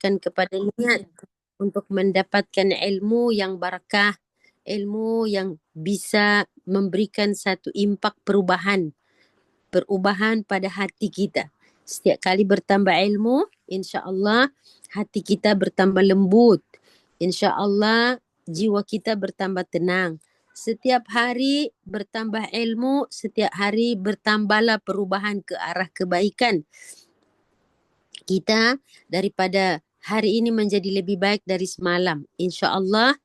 menguatkan kepada niat untuk mendapatkan ilmu yang barakah, ilmu yang bisa memberikan satu impak perubahan pada hati kita. Setiap kali bertambah ilmu, insya-Allah hati kita bertambah lembut. Insya-Allah jiwa kita bertambah tenang. Setiap hari bertambah ilmu, setiap hari bertambahlah perubahan ke arah kebaikan. Kita daripada hari ini menjadi lebih baik dari semalam. Insya-Allah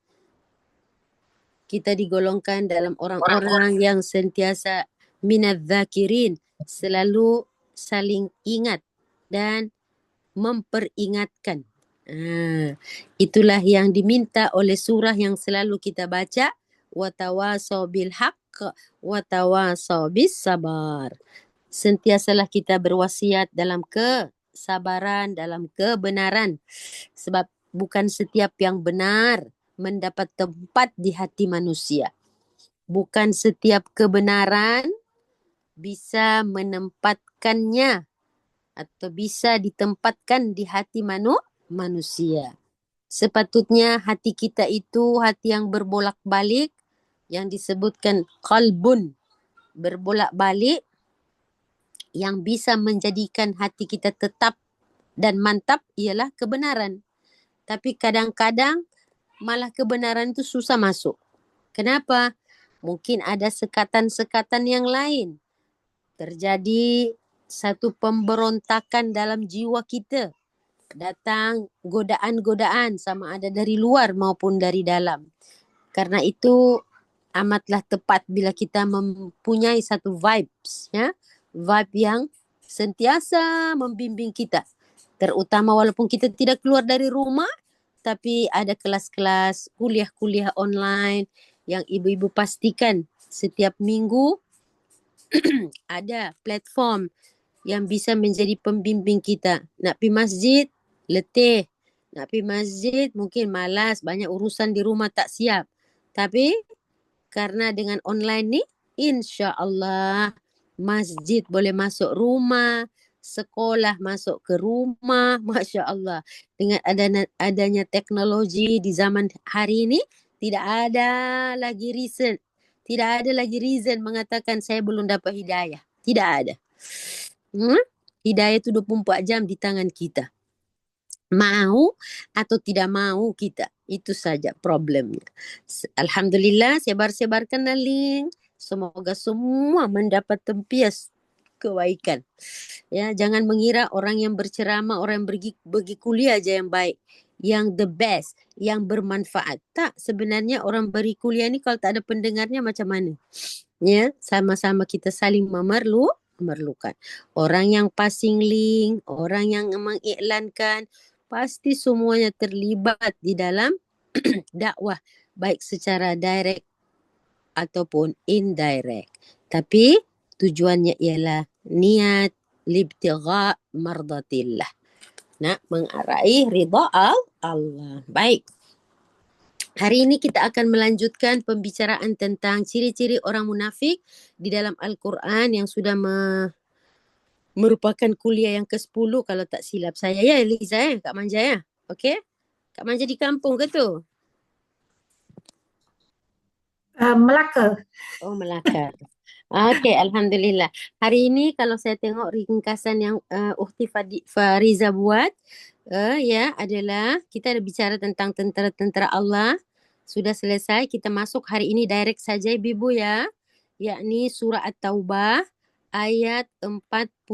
kita digolongkan dalam orang-orang yang sentiasa minadz-dzakirin, selalu saling ingat dan memperingatkan. Itulah yang diminta oleh surah yang selalu kita baca, wa tawasau bil haqq wa tawasau bis sabar. Sentiasalah kita berwasiat dalam kesabaran, dalam kebenaran. Sebab bukan setiap yang benar mendapat tempat di hati manusia. Bukan setiap kebenaran bisa menempatkannya atau bisa ditempatkan di hati manusia. Sepatutnya hati kita itu hati yang berbolak-balik, yang disebutkan qalbun, berbolak-balik, yang bisa menjadikan hati kita tetap dan mantap ialah kebenaran. Tapi kadang-kadang malah kebenaran itu susah masuk. Kenapa? Mungkin ada sekatan-sekatan yang lain. Terjadi satu pemberontakan dalam jiwa kita. Datang godaan-godaan sama ada dari luar maupun dari dalam. Karena itu amatlah tepat bila kita mempunyai satu vibes, ya, vibe yang sentiasa membimbing kita. Terutama walaupun kita tidak keluar dari rumah, tapi ada kelas-kelas, kuliah-kuliah online yang ibu-ibu pastikan setiap minggu ada platform yang bisa menjadi pembimbing kita. Nak pergi masjid, letih. Nak pergi masjid, mungkin malas, banyak urusan di rumah tak siap. Tapi karena dengan online ni, insya-Allah masjid boleh masuk rumah, sekolah masuk ke rumah, masya-Allah. Dengan adanya teknologi di zaman hari ini, tidak ada lagi reason. Tidak ada lagi reason mengatakan saya belum dapat hidayah. Tidak ada. Hidayah itu 24 jam di tangan kita. Mau atau tidak mau kita. Itu saja problemnya. Alhamdulillah, sebar-sebarkan link. Semoga semua mendapat tempias kebaikan. Ya, jangan mengira orang yang berceramah, orang yang pergi kuliah aja yang baik, yang the best, yang bermanfaat. Tak, sebenarnya orang beri kuliah ni kalau tak ada pendengarnya macam mana? Ya, sama-sama kita saling memerlukan. Orang yang passing link, orang yang mengiklankan, pasti semuanya terlibat di dalam dakwah, baik secara direct ataupun indirect. Tapi tujuannya ialah niat libtigha mardatillah. Nak mengarahi ridha Allah. Baik. Hari ini kita akan melanjutkan pembicaraan tentang ciri-ciri orang munafik di dalam Al-Quran yang sudah merupakan kuliah yang ke-10 kalau tak silap saya. Ya, Eliza, Kak Manja, ya? Okey? Kak Manja di kampung ke tu? Melaka. Oh, Melaka. Okey, Alhamdulillah. Hari ini kalau saya tengok ringkasan yang Ukhti Fariza buat, ya, adalah kita ada bicara tentang tentera-tentera Allah. Sudah selesai, kita masuk hari ini direct saja ibu-ibu ya. Yakni surah At-Taubah ayat 47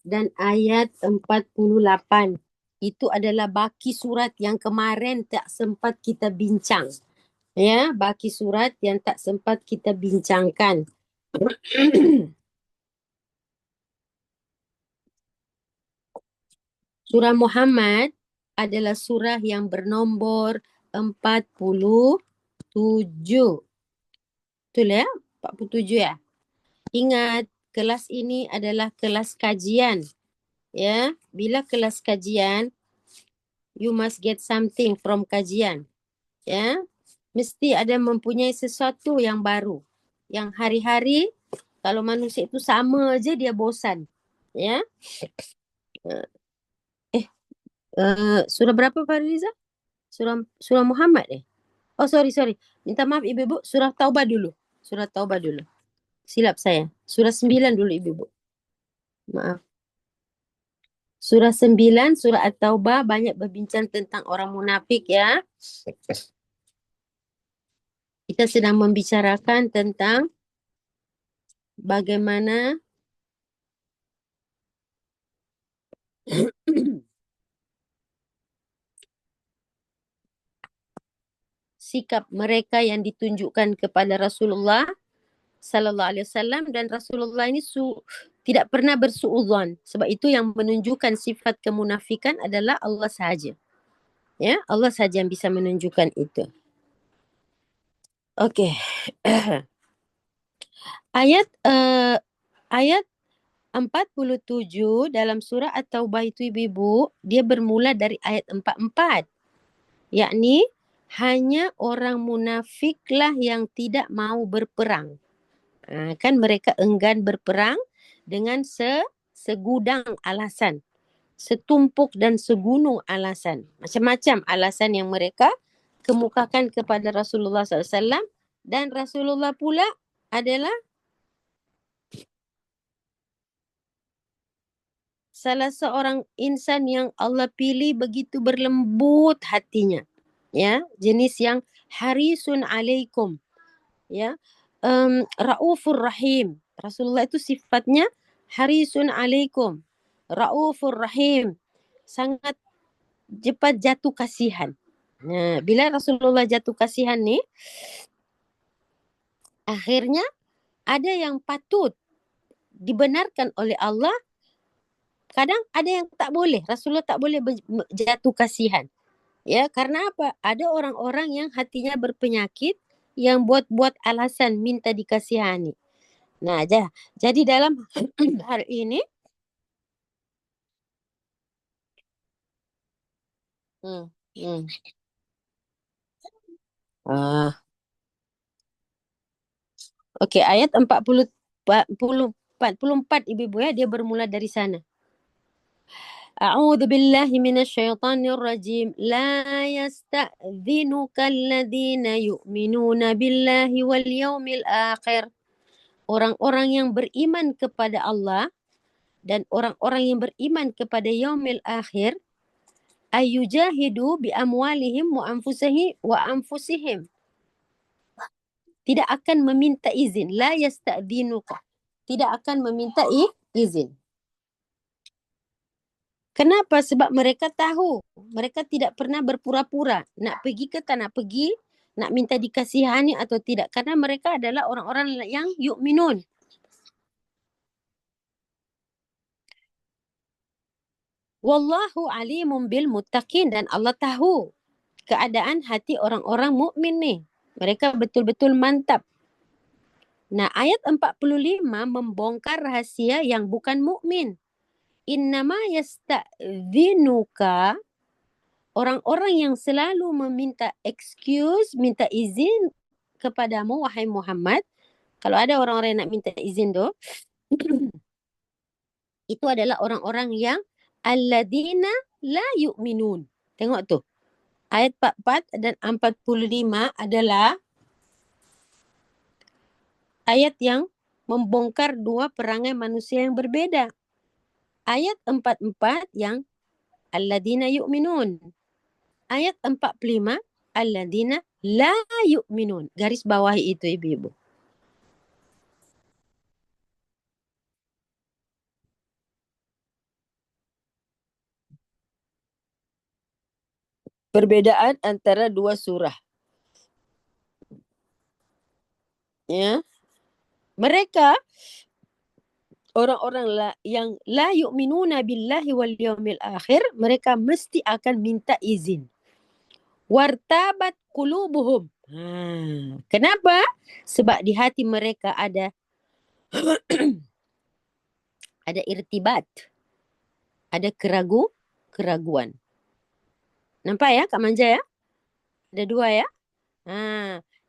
dan ayat 48. Itu adalah baki surat yang kemarin tak sempat kita bincang. Ya, baki surat yang tak sempat kita bincangkan. Surah Muhammad adalah surah yang bernombor 47. Betul ya? 47 ya? Ingat, kelas ini adalah kelas kajian. Ya, bila kelas kajian, you must get something from kajian. Ya, mesti ada mempunyai sesuatu yang baru. Yang hari-hari, kalau manusia itu sama aja dia bosan. Ya. Surah berapa Fariza? Surah Muhammad Oh, sorry, sorry. Minta maaf Ibu-ibu, surah Taubah dulu. Surah Taubah dulu. Silap saya. Surah 9 dulu Ibu-ibu. Maaf. Surah 9, surah At-Taubah banyak berbincang tentang orang munafik ya. Kita sedang membicarakan tentang bagaimana sikap mereka yang ditunjukkan kepada Rasulullah Sallallahu Alaihi Wasallam, dan Rasulullah ini tidak pernah bersuudzon. Sebab itu yang menunjukkan sifat kemunafikan adalah Allah sahaja. Ya, Allah sahaja yang bisa menunjukkan itu. Okey. Ayat 47 dalam surah At-Taubah itu Ibu-ibu, dia bermula dari ayat 44. Yakni hanya orang munafiklah yang tidak mau berperang. Kan mereka enggan berperang dengan segudang alasan, setumpuk dan segunung alasan. Macam-macam alasan yang mereka kemukakan kepada Rasulullah SAW, dan Rasulullah pula adalah salah seorang insan yang Allah pilih begitu berlembut hatinya. Ya, jenis yang harisun alaikum. Ya, Raufur Rahim. Rasulullah itu sifatnya harisun alaikum, Raufur Rahim, sangat cepat jatuh kasihan. Nah, bila Rasulullah jatuh kasihan ni, akhirnya ada yang patut dibenarkan oleh Allah, kadang ada yang tak boleh. Rasulullah tak boleh jatuh kasihan. Ya, karena apa? Ada orang-orang yang hatinya berpenyakit yang buat-buat alasan minta dikasihani. Nah, jadi dalam hal ini hmm, hmm. Okey, ayat 44 Ibu-ibu ya, dia bermula dari sana. A'udzu billahi minasyaitonir rajim. La yasta'dhinuka alladhina yu'minuna billahi wal yaumil akhir. Orang-orang yang beriman kepada Allah dan orang-orang yang beriman kepada yaumil akhir, ayyujahidu bi amwalihim wa anfusihim. Tidak akan meminta izin. La yasta'dhinuka. Tidak akan meminta izin. Kenapa? Sebab mereka tahu. Mereka tidak pernah berpura-pura. Nak pergi ke tak nak pergi. Nak minta dikasihani atau tidak. Karena mereka adalah orang-orang yang yu'minun. Wallahu alimun bil muttaqin. Dan Allah tahu keadaan hati orang-orang mukmin ni. Mereka betul-betul mantap. Nah, ayat 45 membongkar rahasia yang bukan mukmin. Innama yasta'dhinuka, orang-orang yang selalu meminta excuse, minta izin kepadamu wahai Muhammad. Kalau ada orang-orang yang nak minta izin tu, itu adalah orang-orang yang alladzina la yu'minun. Tengok tu. Ayat 44 dan 45 adalah ayat yang membongkar dua perangai manusia yang berbeza. Ayat 44 yang alladzina yu'minun. Ayat 45 alladzina la yu'minun. Garis bawah itu ibu-ibu. Perbedaan antara dua surah. Ya. Mereka orang-orang yang la yu'minuna billahi wal yaumil akhir, mereka mesti akan minta izin. Wartabat qulubuhum. Kenapa? Sebab di hati mereka ada ada irtibat. Ada keraguan. Nampak ya Kak Manja ya? Ada dua ya?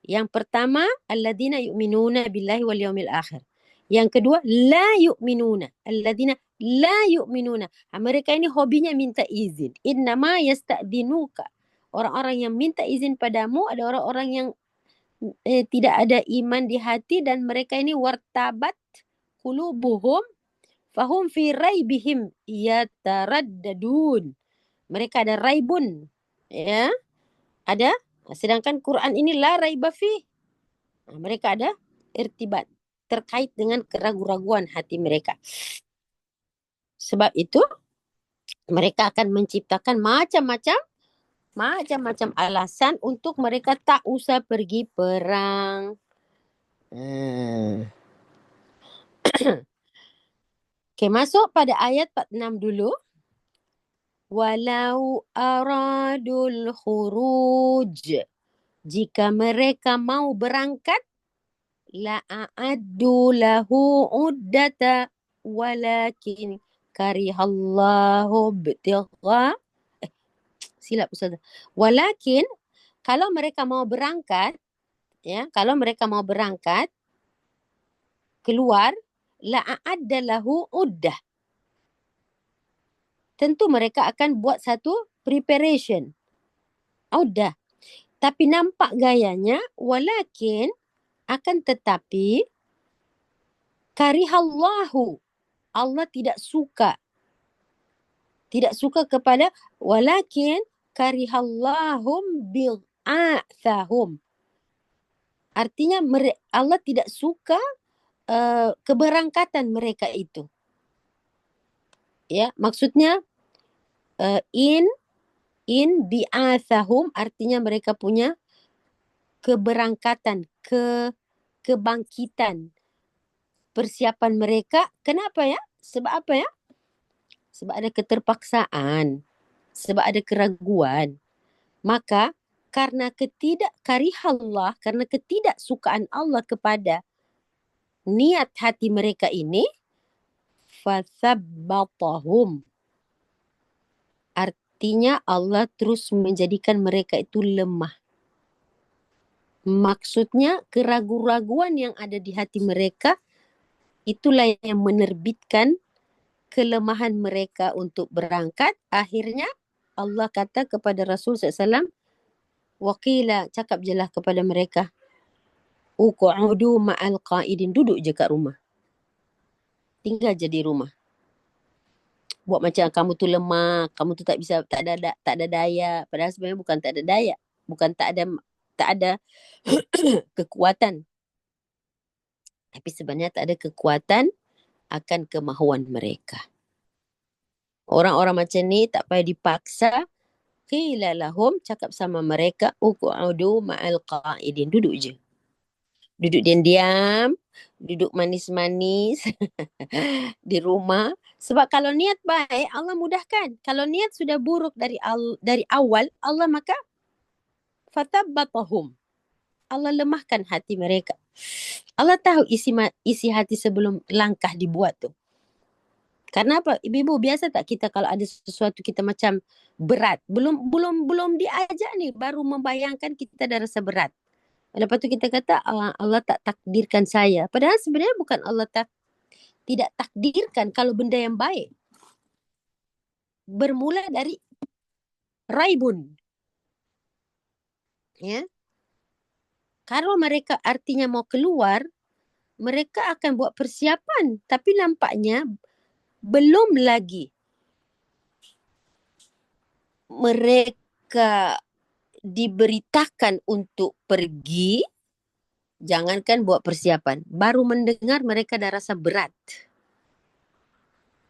Yang pertama, alladzina yu'minuna billahi wal yaumil akhir. Yang kedua, la yu'minuna. Alladzina la yu'minuna. Mereka ini hobinya minta izin. Innama yasta'dinuka. Orang-orang yang minta izin padamu ada orang-orang yang tidak ada iman di hati dan mereka ini wartabat qulubuhum fahum fi raibihim yataraddadun. Mereka ada raibun, ya, ada. Sedangkan Quran ini la raiba fi. Mereka ada irtibat terkait dengan keraguan-raguan hati mereka. Sebab itu mereka akan menciptakan macam-macam alasan untuk mereka tak usah pergi perang. Okay, masuk pada ayat 46 dulu. Walau aradul khuruj. Jika mereka mau berangkat, la'addu lahu uddata walakin karihallahu btigha. Silap Ustaz. Walakin kalau mereka mau berangkat, ya, kalau mereka mau berangkat keluar, la'adda lahu uddah. Tentu mereka akan buat satu preparation. Uddah. Tapi nampak gayanya, walakin akan tetapi karihallahu. Allah tidak suka. Tidak suka kepada walakin karihallahum bil'athahum. Artinya Allah tidak suka keberangkatan mereka itu. Ya, maksudnya in bi'athahum artinya mereka punya keberangkatan, kebangkitan, persiapan mereka. Kenapa ya? Sebab apa ya? Sebab ada keterpaksaan, sebab ada keraguan. Maka karena karihallah, karena ketidaksukaan Allah kepada niat hati mereka ini, fathabbatahum. Artinya Allah terus menjadikan mereka itu lemah. Maksudnya keraguan-raguan yang ada di hati mereka itulah yang menerbitkan kelemahan mereka untuk berangkat. Akhirnya Allah kata kepada Rasul SAW, waqila, cakap je lah kepada mereka, uqu'udu ma'al qa'idin, duduk je kat rumah. Tinggal je di rumah. Buat macam kamu tu lemah, kamu tu tak ada daya. Padahal sebenarnya bukan tak ada daya, bukan tak ada kekuatan. Tapi sebenarnya tak ada kekuatan akan kemahuan mereka. Orang-orang macam ni tak payah dipaksa. Qila lahum, cakap sama mereka, uqu'udu ma'al qa'idin, duduk je. Duduk diam-diam, duduk manis-manis di rumah. Sebab kalau niat baik, Allah mudahkan. Kalau niat sudah buruk dari awal, Allah maka fatabbatahum. Allah lemahkan hati mereka. Allah tahu isi hati sebelum langkah dibuat tu. Karena apa? Ibu-ibu, biasa tak kita kalau ada sesuatu kita macam berat. Belum diajak ni, baru membayangkan kita dah rasa berat. Lepas tu kita kata Allah tak takdirkan saya. Padahal sebenarnya bukan Allah tidak takdirkan kalau benda yang baik. Bermula dari raibun. Ya. Kalau mereka artinya mau keluar, mereka akan buat persiapan. Tapi nampaknya belum lagi mereka diberitakan untuk pergi, jangankan buat persiapan. Baru mendengar mereka dah rasa berat.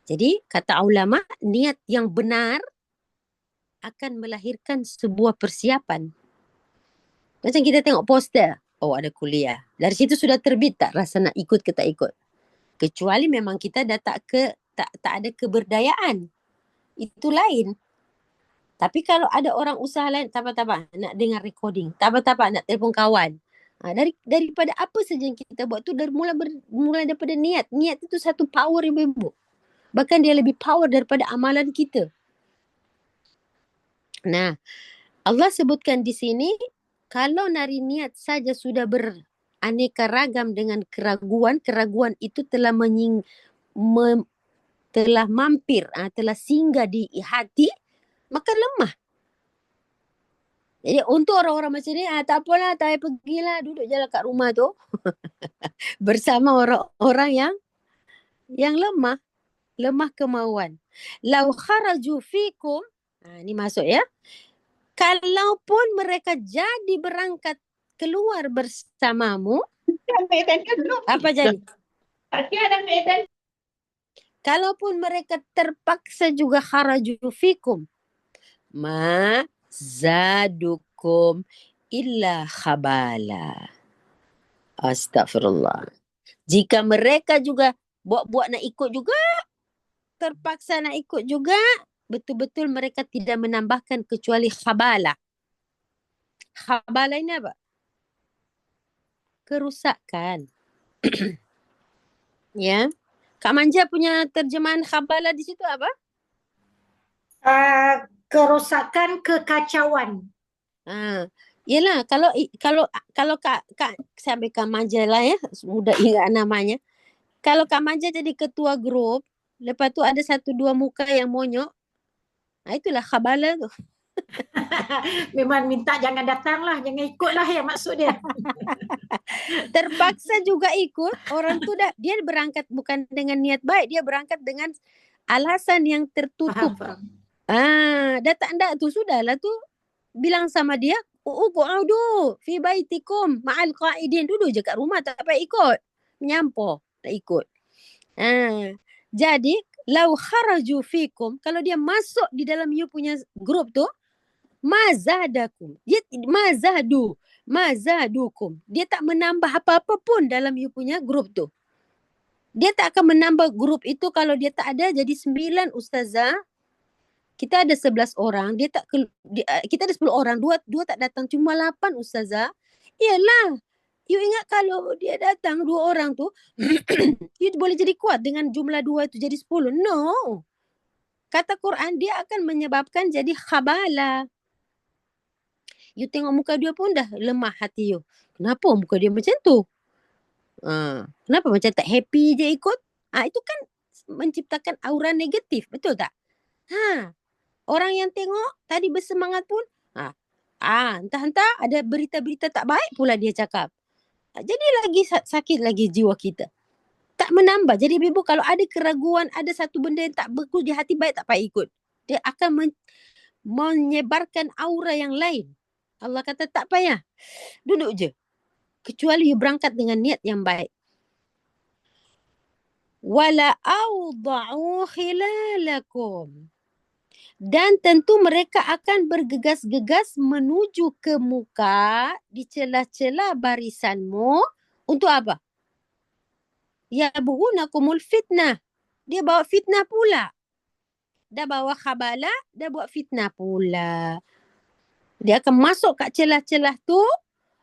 Jadi kata ulama, niat yang benar akan melahirkan sebuah persiapan. Macam kita tengok poster, oh ada kuliah. Dari situ sudah terbit tak rasa nak ikut ke tak ikut. Kecuali memang kita dah tak ada keberdayaan. Itu lain. Tapi kalau ada orang usaha lain, tak apa nak dengar recording, tak apa nak telefon kawan. Daripada apa saja yang kita buat tu mulai daripada niat. Niat itu satu power, ibu-ibu. Bahkan dia lebih power daripada amalan kita. Nah, Allah sebutkan di sini, kalau nari niat saja sudah beraneka ragam dengan keraguan itu telah telah mampir, telah singgah di hati, maka lemah. Jadi untuk orang-orang macam ni, tak apalah, tak payah pergilah, duduk je lah kat rumah tu bersama orang-orang yang lemah kemauan. Lau kharaju fikum, ni masuk ya. Kalaupun mereka jadi berangkat keluar bersamamu, apa jadi? Kalaupun mereka terpaksa juga kharaju fikum, ma zadukum illa khabala. Astagfirullah. Jika mereka juga buat-buat nak ikut juga, terpaksa nak ikut juga, betul-betul mereka tidak menambahkan kecuali khabala. Khabala ini apa? Kerusakan. Ya. Kak Manja punya terjemahan khabala di situ apa? Kerosakan, kekacauan. Yelah, kalau Kak sampai Kak Manja lah ya, mudah ingat namanya. Kalau Kak Manja jadi ketua grup, lepas tu ada 1-2 muka yang monyok, itulah khabala tu. Memang minta jangan datang lah, jangan ikut lah ya maksud dia. Terpaksa juga ikut, orang tu dia berangkat bukan dengan niat baik, dia berangkat dengan alasan yang tertutup. Dah tak ada tu, sudahlah tu. Bilang sama dia, uqudu fi baitikum ma'al qa'idin, duduk je kat rumah, tak payah ikut. Menyampah, tak ikut. Jadi, lau kharaju fikum, kalau dia masuk di dalam you punya grup tu, mazadakum. Dia mazadukum. Dia tak menambah apa-apa pun dalam you punya grup tu. Dia tak akan menambah grup itu kalau dia tak ada jadi 9 ustazah. Kita ada 11 orang, kita ada 10 orang, dua tak datang, cuma 8 ustazah. Iyalah. You ingat kalau dia datang 2 orang tu, you boleh jadi kuat dengan jumlah 2 itu jadi 10. No. Kata Quran, dia akan menyebabkan jadi khabala. You tengok muka dia pun dah lemah hati you. Kenapa muka dia macam tu? Kenapa macam tak happy je ikut? Itu kan menciptakan aura negatif, betul tak? Orang yang tengok tadi bersemangat pun, entah-entah ada berita-berita tak baik pula dia cakap. Jadi lagi sakit lagi jiwa kita. Tak menambah. Jadi ibu kalau ada keraguan, ada satu benda yang tak bagus di hati, baik tak payah ikut. Dia akan menyebarkan aura yang lain. Allah kata tak payah. Duduk je. Kecuali you berangkat dengan niat yang baik. Wala awda'u khilalakum. Dan tentu mereka akan bergegas-gegas menuju ke muka di celah-celah barisanmu. Untuk apa? Yabghunakumul fitnah. Dia bawa fitnah pula. Dah bawa khabala, dah buat fitnah pula. Dia akan masuk kat celah-celah tu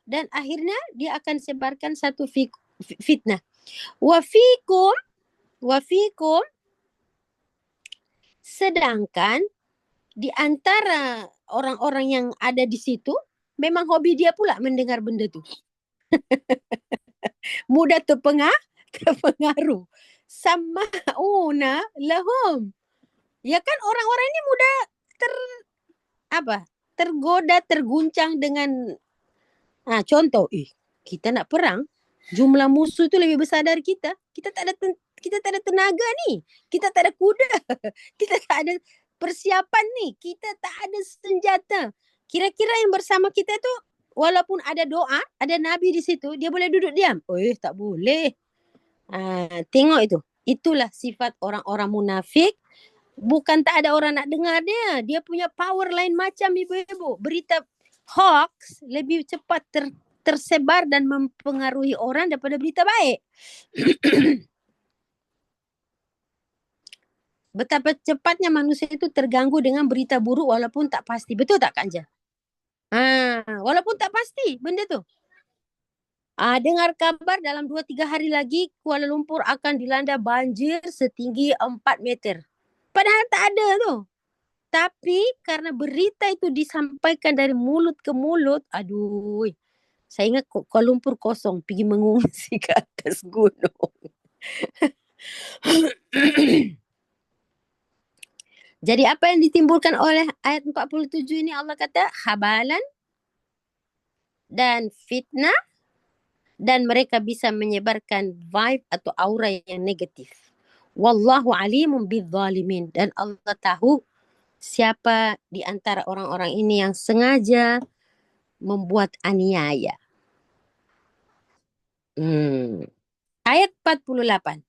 dan akhirnya dia akan sebarkan satu fitnah. Wa fikum sedangkan di antara orang-orang yang ada di situ, memang hobi dia pula mendengar benda tu. Mudah terpengaruh. Sama'una lahum. Ya kan orang-orang ini mudah tergoda, terguncang dengan contoh, kita nak perang, jumlah musuh tu lebih besar dari kita. Kita tak ada tenaga ni. Kita tak ada kuda. Kita tak ada persiapan ni. Kita tak ada senjata. Kira-kira yang bersama kita tu, walaupun ada doa, ada Nabi di situ, dia boleh duduk diam. Tak boleh. Tengok itu. Itulah sifat orang-orang munafik. Bukan tak ada orang nak dengar dia. Dia punya power lain macam ibu-ibu. Berita hoax lebih cepat tersebar dan mempengaruhi orang daripada berita baik. Betapa cepatnya manusia itu terganggu dengan berita buruk walaupun tak pasti. Betul tak Kak Anja? Walaupun tak pasti benda tu. Dengar kabar dalam 2-3 hari lagi Kuala Lumpur akan dilanda banjir setinggi 4 meter. Padahal tak ada tu. Tapi karena berita itu disampaikan dari mulut ke mulut, aduh. Saya ingat Kuala Lumpur kosong, pergi mengungsi ke atas gunung. Jadi apa yang ditimbulkan oleh ayat 47 ini, Allah kata khabalan dan fitnah, dan mereka bisa menyebarkan vibe atau aura yang negatif. Wallahu alimun bidzalimin, dan Allah tahu siapa di antara orang-orang ini yang sengaja membuat aniaya. Ayat 48.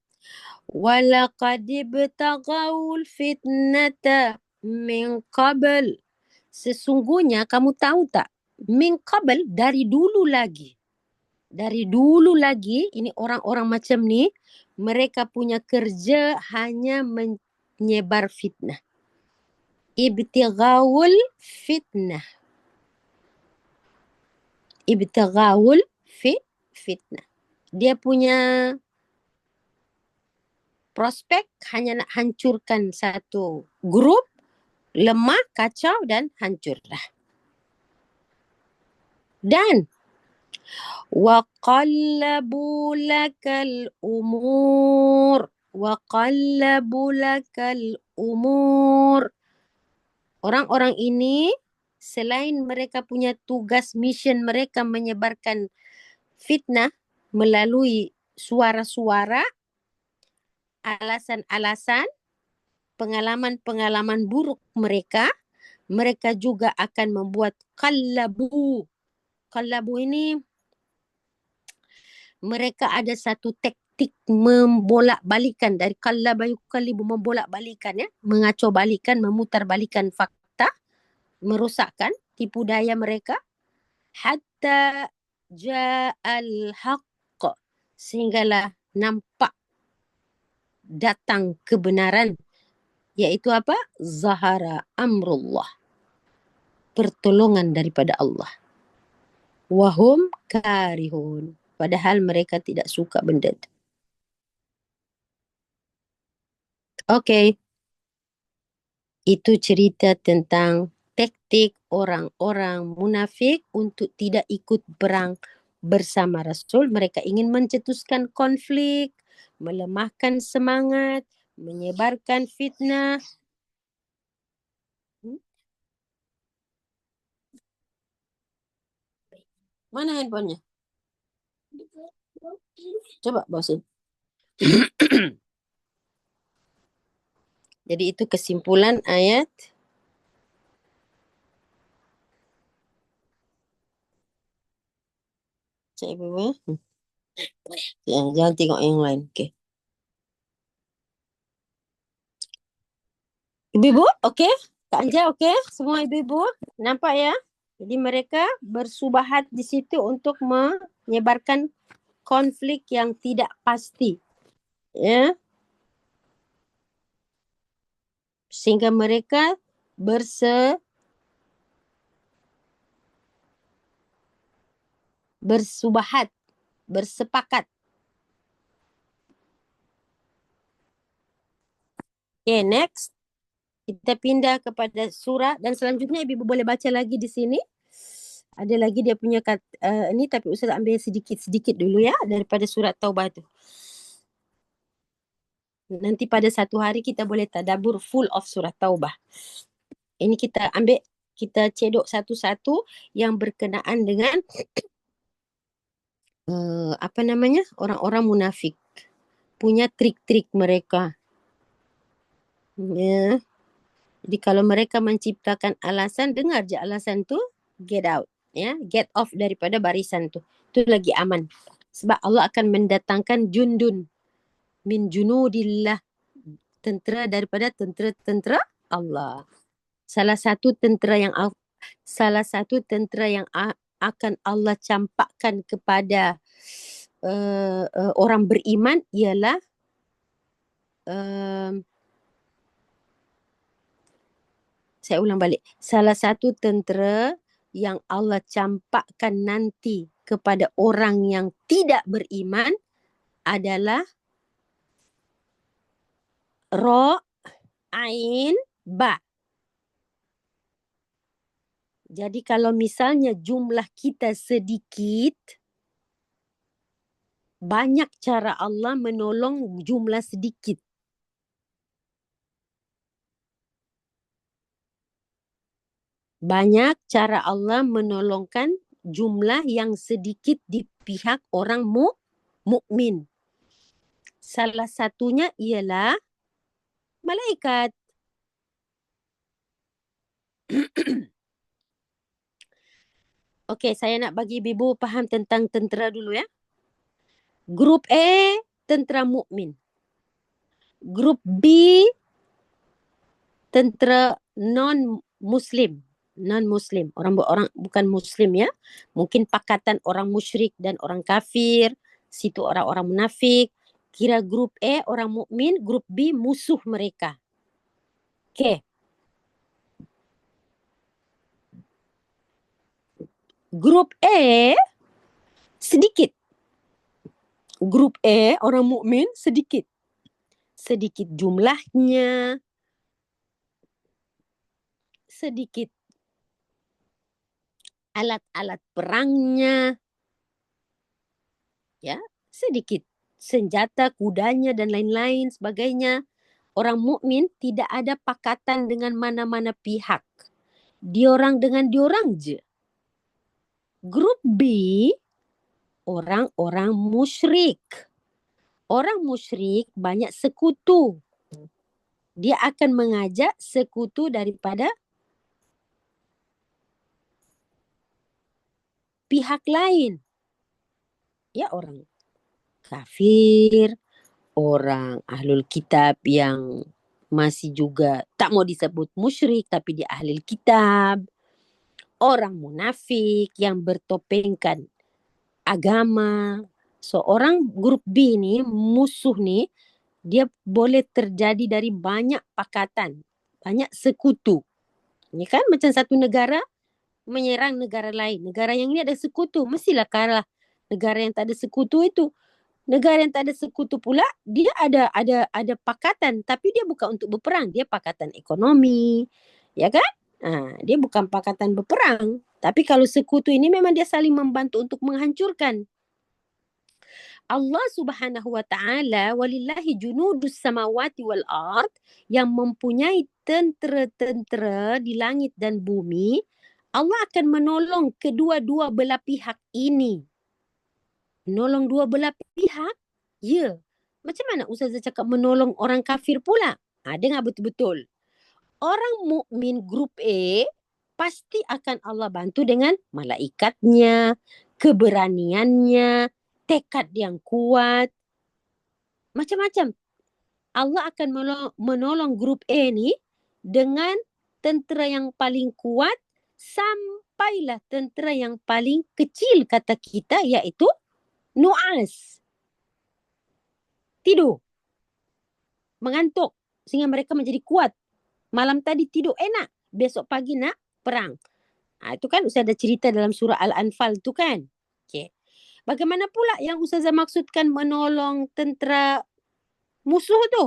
Walaqad ibtaghaul fitnata min qabl. Sesungguhnya kamu tahu tak? Min qabl, dari dulu lagi. Dari dulu lagi, ini orang-orang macam ni, mereka punya kerja hanya menyebar fitnah. Ibtighaul fitnah. Ibtighaul fitnah. Dia punya prospek hanya nak hancurkan satu grup, lemah, kacau dan hancurlah. Dan وَقَلَّبُوا لَكَ الْأُمُورِ وَقَلَّبُوا لَكَ الْأُمُورِ. Orang-orang ini, selain mereka punya tugas, mission mereka menyebarkan fitnah melalui suara-suara, alasan-alasan, pengalaman-pengalaman buruk mereka, mereka juga akan membuat qallabu. Qallabu ini, mereka ada satu taktik membolak-balikan dari qallaba yuqallibu, membolak-balikan, ya, mengacau balikan, memutar balikan fakta, merosakkan tipu daya mereka, hatta ja'al haqq, sehinggalah nampak datang kebenaran, iaitu apa? Zahara amrullah, pertolongan daripada Allah. Wahum karihun, padahal mereka tidak suka benda itu. Okey. Itu cerita tentang taktik orang-orang munafik untuk tidak ikut perang bersama Rasul. Mereka ingin mencetuskan konflik, melemahkan semangat, menyebarkan fitnah. Mana handphonenya? Coba bawa sini. Jadi itu kesimpulan ayat. Cik Ibu, ya, jangan tengok yang lain. Okay. Ibu-ibu, okey? Kak Anja, okey? Semua ibu-ibu, nampak ya? Jadi mereka bersubahat di situ untuk menyebarkan konflik yang tidak pasti. Ya. Sehingga mereka bersubahat, bersepakat. Okay, next. Kita pindah kepada surah dan selanjutnya ibu boleh baca lagi di sini. Ada lagi dia punya ini, tapi Ustaz ambil sedikit-sedikit dulu ya daripada surat Taubah tu. Nanti pada satu hari kita boleh tadabbur full of surat Taubah. Ini kita ambil, kita cedok satu-satu yang berkenaan dengan apa namanya, orang-orang munafik punya trik-trik mereka. Ya. Jadi kalau mereka menciptakan alasan, dengar je alasan tu, get out, ya, get off daripada barisan tu. Tu lagi aman. Sebab Allah akan mendatangkan jundun min junudillah, tentera daripada tentera-tentera Allah. Salah satu tentera yang akan Allah campakkan kepada orang beriman ialah saya ulang balik. Salah satu tentera yang Allah campakkan nanti kepada orang yang tidak beriman adalah Ra, Ain, Ba. Jadi kalau misalnya jumlah kita sedikit, banyak cara Allah menolong jumlah sedikit. Banyak cara Allah menolongkan jumlah yang sedikit di pihak orang mukmin. Salah satunya ialah malaikat. Okey, saya nak bagi Bibu faham tentang tentera dulu ya. Grup A, tentera mukmin. Grup B, tentera non-Muslim. Non-Muslim. Orang bukan Muslim ya. Mungkin pakatan orang musyrik dan orang kafir. Situ orang-orang munafik. Kira grup A orang mukmin, grup B musuh mereka. Okey. Grup A sedikit. Grup A orang mukmin sedikit. Sedikit jumlahnya, sedikit alat-alat perangnya, ya, sedikit senjata, kudanya dan lain-lain sebagainya. Orang mukmin tidak ada pakatan dengan mana-mana pihak. Diorang dengan diorang je. Grup B, orang-orang musyrik. Orang musyrik banyak sekutu. Dia akan mengajak sekutu daripada pihak lain. Ya, orang kafir, orang ahlul kitab yang masih juga tak mau disebut musyrik tapi dia ahlul kitab. Orang munafik yang bertopengkan agama. So, orang grup B ni, musuh ni, dia boleh terjadi dari banyak pakatan, banyak sekutu. Ini kan macam satu negara menyerang negara lain. Negara yang ini ada sekutu, mestilah kalah negara yang tak ada sekutu itu. Negara yang tak ada sekutu pula, dia ada pakatan, tapi dia bukan untuk berperang, dia pakatan ekonomi, ya kan? Dia bukan pakatan berperang, tapi kalau sekutu ini memang dia saling membantu untuk menghancurkan. Allah Subhanahu wa taala, walillahi junudus samawati wal ard, yang mempunyai tentera-tentera di langit dan bumi. Allah akan menolong kedua-dua belah pihak ini. Menolong dua belah pihak? Ya. Macam mana Ustazah cakap menolong orang kafir pula? Dengar betul-betul. Orang mukmin grup A pasti akan Allah bantu dengan malaikatnya, keberaniannya, tekad yang kuat. Macam-macam. Allah akan menolong grup A ni dengan tentera yang paling kuat sampailah tentera yang paling kecil kata kita, iaitu nu'as. Tidur. Mengantuk. Sehingga mereka menjadi kuat. Malam tadi tidur enak. Besok pagi nak perang. Itu kan Ustazah ada cerita dalam surah Al-Anfal tu kan. Okay. Bagaimana pula yang Ustazah maksudkan menolong tentera musuh tu?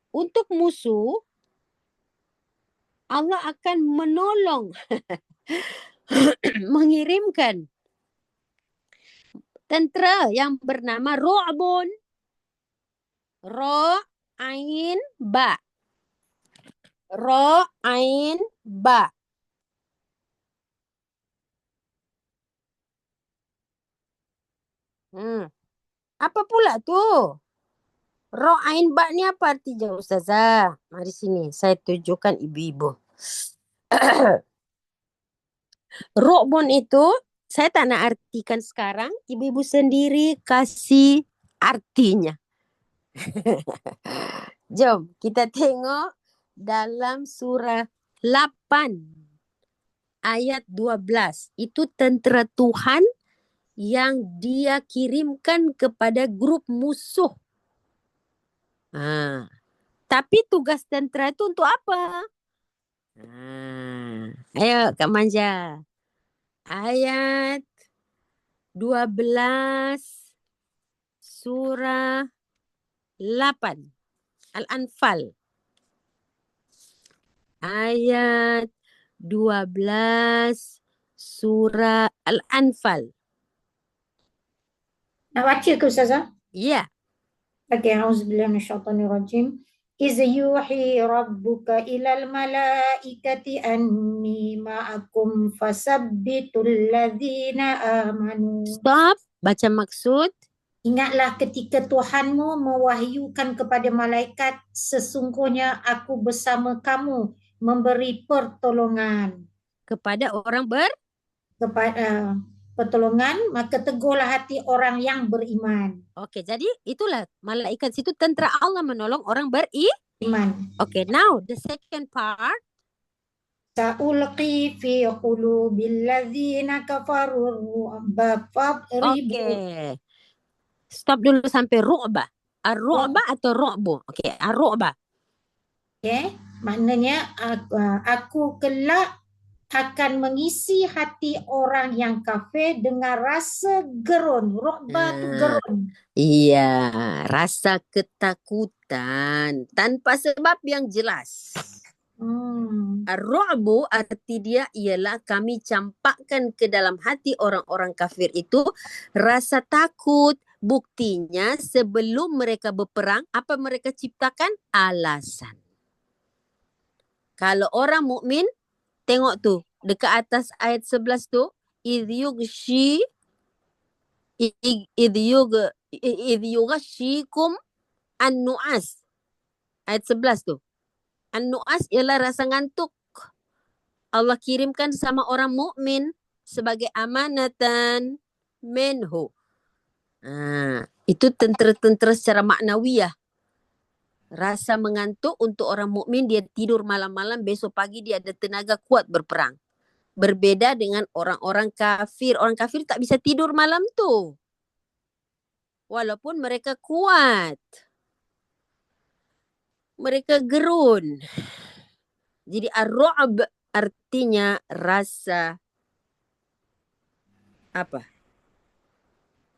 Untuk musuh, Allah akan menolong. Mengirimkan tentera yang bernama Ru'bun. Ra, Ain, Ba. Ra, Ain, Ba. Apa pula tu? Ra, Ain, Ba ni apa artinya Ustazah? Mari sini, saya tunjukkan ibu-ibu. Ru'bun itu, saya tak nak artikan sekarang. Ibu-ibu sendiri kasih artinya. Jom kita tengok dalam surah 8 ayat 12. Itu tentera Tuhan yang dia kirimkan kepada grup musuh. Tapi tugas tentera itu untuk apa? Ayo Kak Manja. Ayat 12 surah 8 Al-Anfal. Ayat 12 surah Al-Anfal. Nak baca ke Ustazah? Ya. Okey, auzubillahi minasyaitanirrajim. iz yuhi rabbuka ilal malaikati anni ma'akum fasabbitul ladzina amanu. Stop. Baca maksud. Ingatlah ketika Tuhanmu mewahyukan kepada malaikat, sesungguhnya aku bersama kamu memberi pertolongan. Kepada orang Kepada pertolongan, maka teguhlah hati orang yang beriman. Okey, jadi itulah malaikat situ tentera Allah menolong orang Iman. Okay, now the second part. Sa'ulqi fi qulubil ladzina kafaru ru'ba fadribu. Okay. Stop dulu sampai ru'ba. Ar-ru'ba atau ru'bu? Okay, ar-ru'ba. Okay, maknanya aku kelak akan mengisi hati orang yang kafir dengan rasa gerun. Ru'ba tu gerun. Iya, rasa ketakutan tanpa sebab yang jelas. Ar-ru'bu arti dia ialah kami campakkan ke dalam hati orang-orang kafir itu rasa takut. Buktinya sebelum mereka berperang, apa mereka ciptakan? Alasan. Kalau orang mukmin, tengok tu dekat atas ayat 11 tu, idh yughashikum an-nu'as. Ayat 11 tu. An-nu'as ialah rasa ngantuk. Allah kirimkan sama orang mukmin sebagai amanatan minhu. Itu tentera-tentera secara maknawiyah. Rasa mengantuk untuk orang mukmin, dia tidur malam-malam, besok pagi dia ada tenaga kuat berperang. Berbeda dengan orang-orang kafir. Orang kafir tak bisa tidur malam tu. Walaupun mereka kuat. Mereka gerun. Jadi ar-ru'b artinya rasa apa?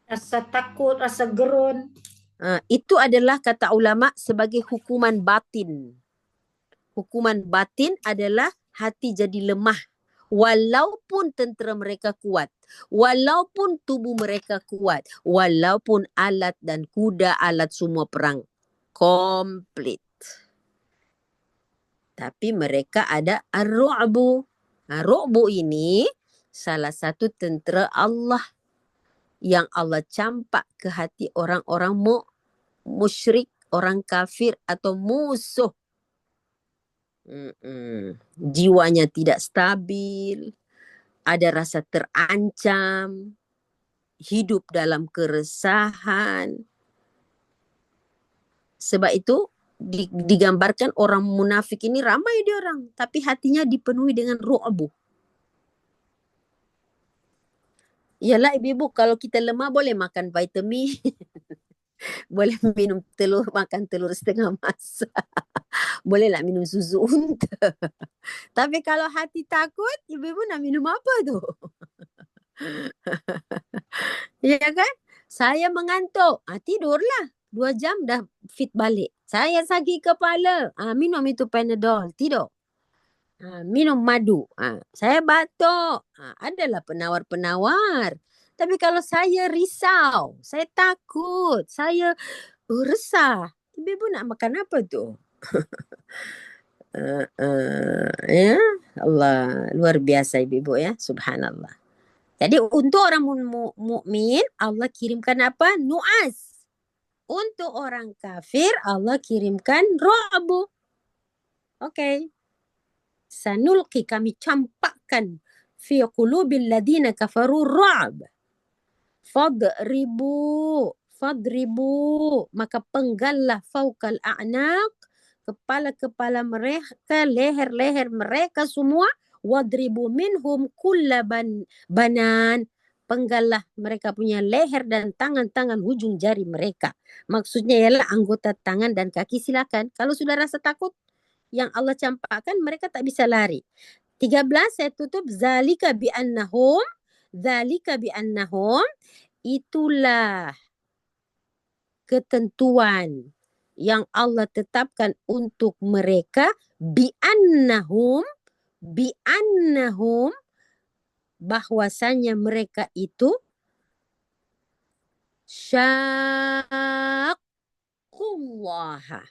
Rasa takut, rasa gerun. Itu adalah kata ulama sebagai hukuman batin. Hukuman batin adalah hati jadi lemah. Walaupun tentera mereka kuat. Walaupun tubuh mereka kuat. Walaupun alat dan kuda, alat semua perang komplit. Tapi mereka ada ar-ru'bu. Ru'bu ini salah satu tentera Allah yang Allah campak ke hati orang-orang musyrik, orang kafir atau musuh. Jiwanya tidak stabil, ada rasa terancam, hidup dalam keresahan. Sebab itu digambarkan orang munafik ini ramai dia orang, tapi hatinya dipenuhi dengan ru'bu. Yalah ibu-ibu, kalau kita lemah boleh makan vitamin. Boleh minum telur, makan telur setengah masak. Bolehlah minum susu unta. Tapi kalau hati takut, ibu-ibu nak minum apa tu? Ya kan? Saya mengantuk. Tidurlah. 2 jam dah fit balik. Saya sakit kepala. Minum itu Panadol. Tidur. Minum madu. Saya batuk. Adalah penawar-penawar. Tapi kalau saya risau, saya takut, saya resah, ibu-ibu nak makan apa tu? Ya, Allah, luar biasa ibu-ibu ya, subhanallah. Jadi untuk orang mukmin Allah kirimkan apa? Nu'as. Untuk orang kafir Allah kirimkan ru'bu. Okey. Sanulqi, kami campakkan fi qulubil ladina kafaru ru'b. Fadribu, maka penggallah fauqal a'naq, kepala-kepala mereka, leher-leher mereka semua. Wadribu minhum kulla banan, penggallah mereka punya leher dan tangan-tangan hujung jari mereka. Maksudnya ialah anggota tangan dan kaki silakan. Kalau sudah rasa takut yang Allah campakkan, mereka tak bisa lari. 13 saya tutup. Zalika bi'annahum, itulah ketentuan yang Allah tetapkan untuk mereka, bi'annahum, bahwasanya mereka itu syaqqullaha,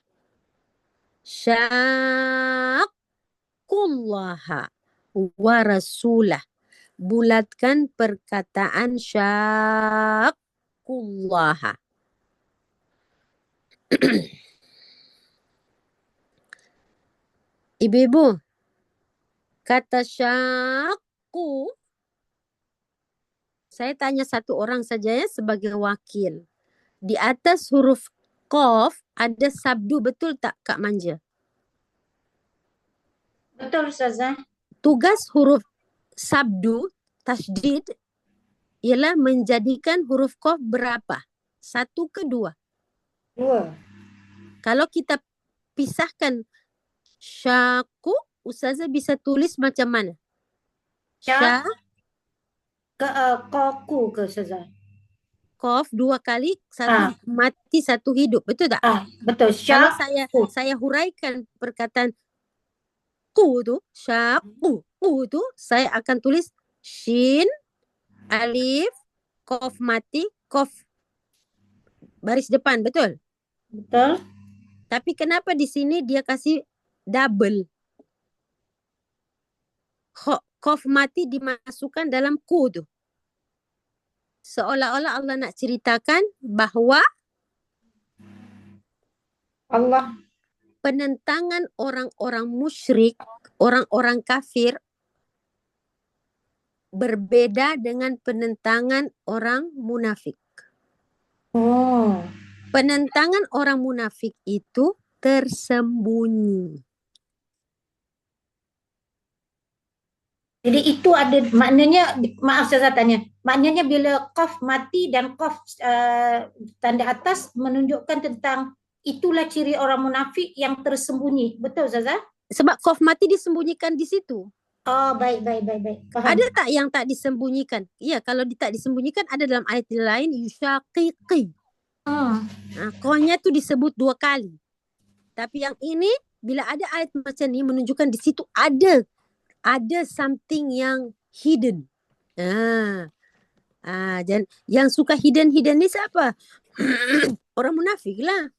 Syaqqullaha wa rasulah. Bulatkan perkataan syaqqullaha. Ibu-ibu, kata syaqqu, saya tanya satu orang saja ya sebagai wakil. Di atas huruf qaf ada sabdu, betul tak Kak Manja? Betul Ustazah. Tugas huruf sabdu, tasydid, ialah menjadikan huruf qaf berapa? Satu ke dua? Dua. Kalau kita pisahkan syaqqu, Ustazah bisa tulis macam mana? Syak koku ke Ustazah? Qaf dua kali, satu mati, satu hidup. Betul tak? Betul. Kalau Syak saya huraikan perkataan ku tu, syaqqu, ku tu, saya akan tulis shin, alif, qaf mati, qaf baris depan. Betul? Betul. Tapi kenapa di sini dia kasih double? Qaf mati dimasukkan dalam ku tu. Seolah-olah Allah nak ceritakan bahawa Allah penentangan orang-orang musyrik, orang-orang kafir berbeda dengan penentangan orang munafik. Oh. Penentangan orang munafik itu tersembunyi. Jadi itu ada maknanya, maaf saya tanya, maknanya bila qaf mati dan qaf tanda atas menunjukkan tentang itulah ciri orang munafik yang tersembunyi. Betul Ustazah? Sebab qaf mati disembunyikan di situ. Oh, baik. Faham. Ada tak yang tak disembunyikan? Ya, kalau tak disembunyikan ada dalam ayat lain, yushaqiqi. Qafnya tu disebut dua kali. Tapi yang ini, bila ada ayat macam ni menunjukkan di situ ada something yang hidden. Dan yang suka hidden ni siapa? Orang munafik lah.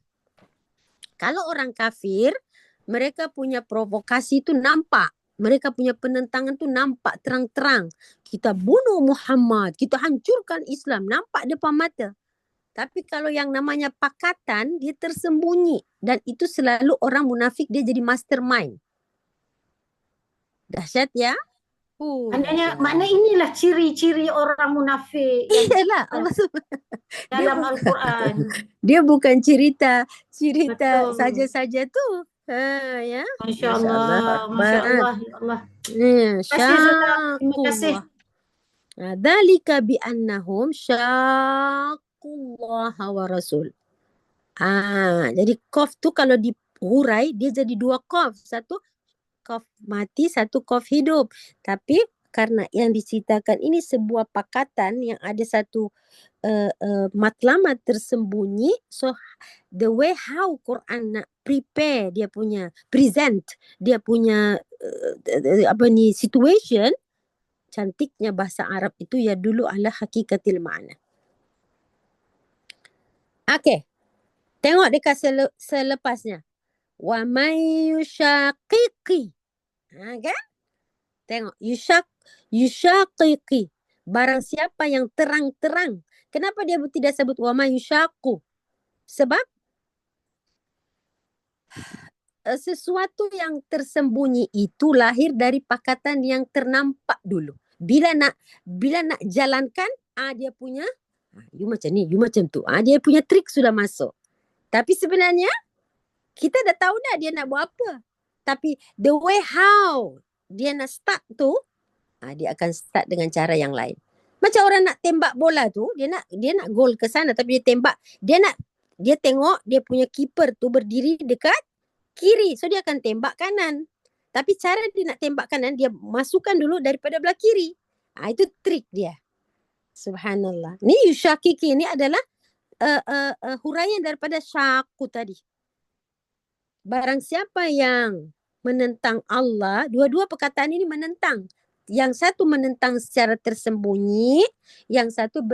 Kalau orang kafir, mereka punya provokasi itu nampak. Mereka punya penentangan tu nampak terang-terang. Kita bunuh Muhammad, kita hancurkan Islam, nampak depan mata. Tapi kalau yang namanya pakatan, dia tersembunyi. Dan itu selalu orang munafik, dia jadi mastermind. Dahsyat ya? Makna inilah ciri-ciri orang munafik. Iyalah, Allah dalam Al-Quran. Dia bukan cerita saja-saja tu. Ya. Masya Allah. Ya Allah. Terima kasih. Dzalika bi annahum syaqqullaha wa rasul. Jadi qaf tu kalau dihurai dia jadi dua qaf. Satu qaf mati, satu qaf hidup. Tapi karena yang diceritakan ini sebuah pakatan yang ada satu matlamat tersembunyi, so the way how Quran nak prepare dia punya present, dia punya situation, cantiknya bahasa Arab itu ya dulu ala hakikatil ma'na. Okey. Tengok dekat selepasnya. Wa may yushaqiqi. Kan? Tengok yushaqiqi. Barang siapa yang terang-terang. Kenapa dia tidak sebut wa may yushaqu? Sebab sesuatu yang tersembunyi itu lahir dari pakatan yang ternampak dulu. Bila nak jalankan, dia punya you macam ni, you macam tu. Dia punya trik sudah masuk. Tapi sebenarnya kita dah tahu dah dia nak buat apa. Tapi the way how dia nak start tu, dia akan start dengan cara yang lain. Macam orang nak tembak bola tu, dia nak gol ke sana tapi dia tembak. Dia tengok dia punya keeper tu berdiri dekat kiri. So dia akan tembak kanan. Tapi cara dia nak tembak kanan, dia masukkan dulu daripada belah kiri. Itu trik dia. Subhanallah. Ni yushakiki ni adalah huraian daripada syaqqu tadi. Barang siapa yang menentang Allah, dua-dua perkataan ini menentang. Yang satu menentang secara tersembunyi, yang satu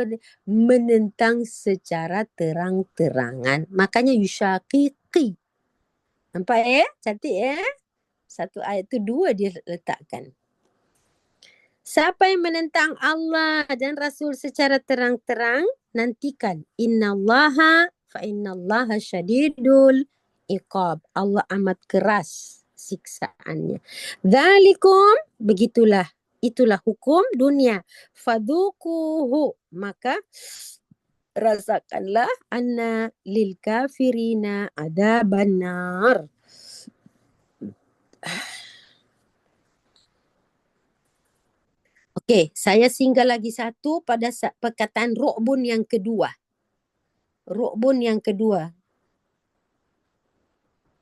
menentang secara terang-terangan. Makanya yushaqiqi. Nampak ya? Cantik ya? Satu ayat itu dua dia letakkan. Siapa yang menentang Allah dan Rasul secara terang-terang, nantikan. Innallaha fa innallaha syadidul iqab. Allah amat keras siksaannya. Dzalikum, begitulah. Itulah hukum dunia. Fadhukuhu, maka rasakanlah anna lil kafirina adzaban nar. Okey, saya singgah lagi satu pada perkataan ru'bun yang kedua. Ru'bun yang kedua.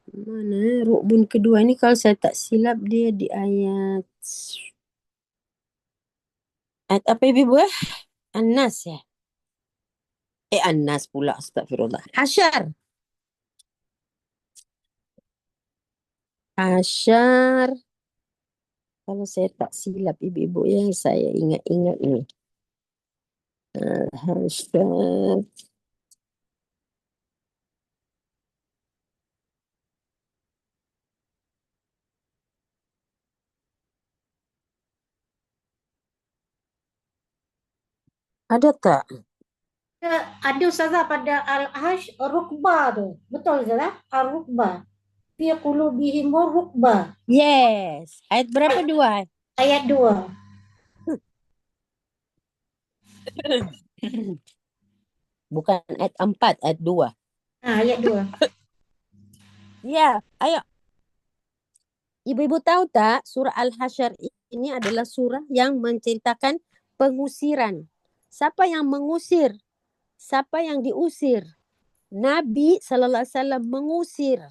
Mana ru'bun kedua ni, kalau saya tak silap dia di ayat apa ibu An-Nas ya? An-Nas pula, astagfirullah. Hasyar. Hasyar. Kalau saya tak silap ibu-ibu ya, saya ingat-ingat ni. Hasyar. Ada tak? Ada Ustazah pada Al-Hash Rukbah tu. Betul Ustazah? Al-Rukbah. Fi qulubihim rukbah. Yes. Ayat berapa dua? Ayat 2. Bukan ayat 4, ayat 2. Ayat 2. Ya, ayo. Ibu-ibu tahu tak, surah Al-Hasyr ini adalah surah yang menceritakan pengusiran. Siapa yang mengusir? Siapa yang diusir? Nabi SAW mengusir.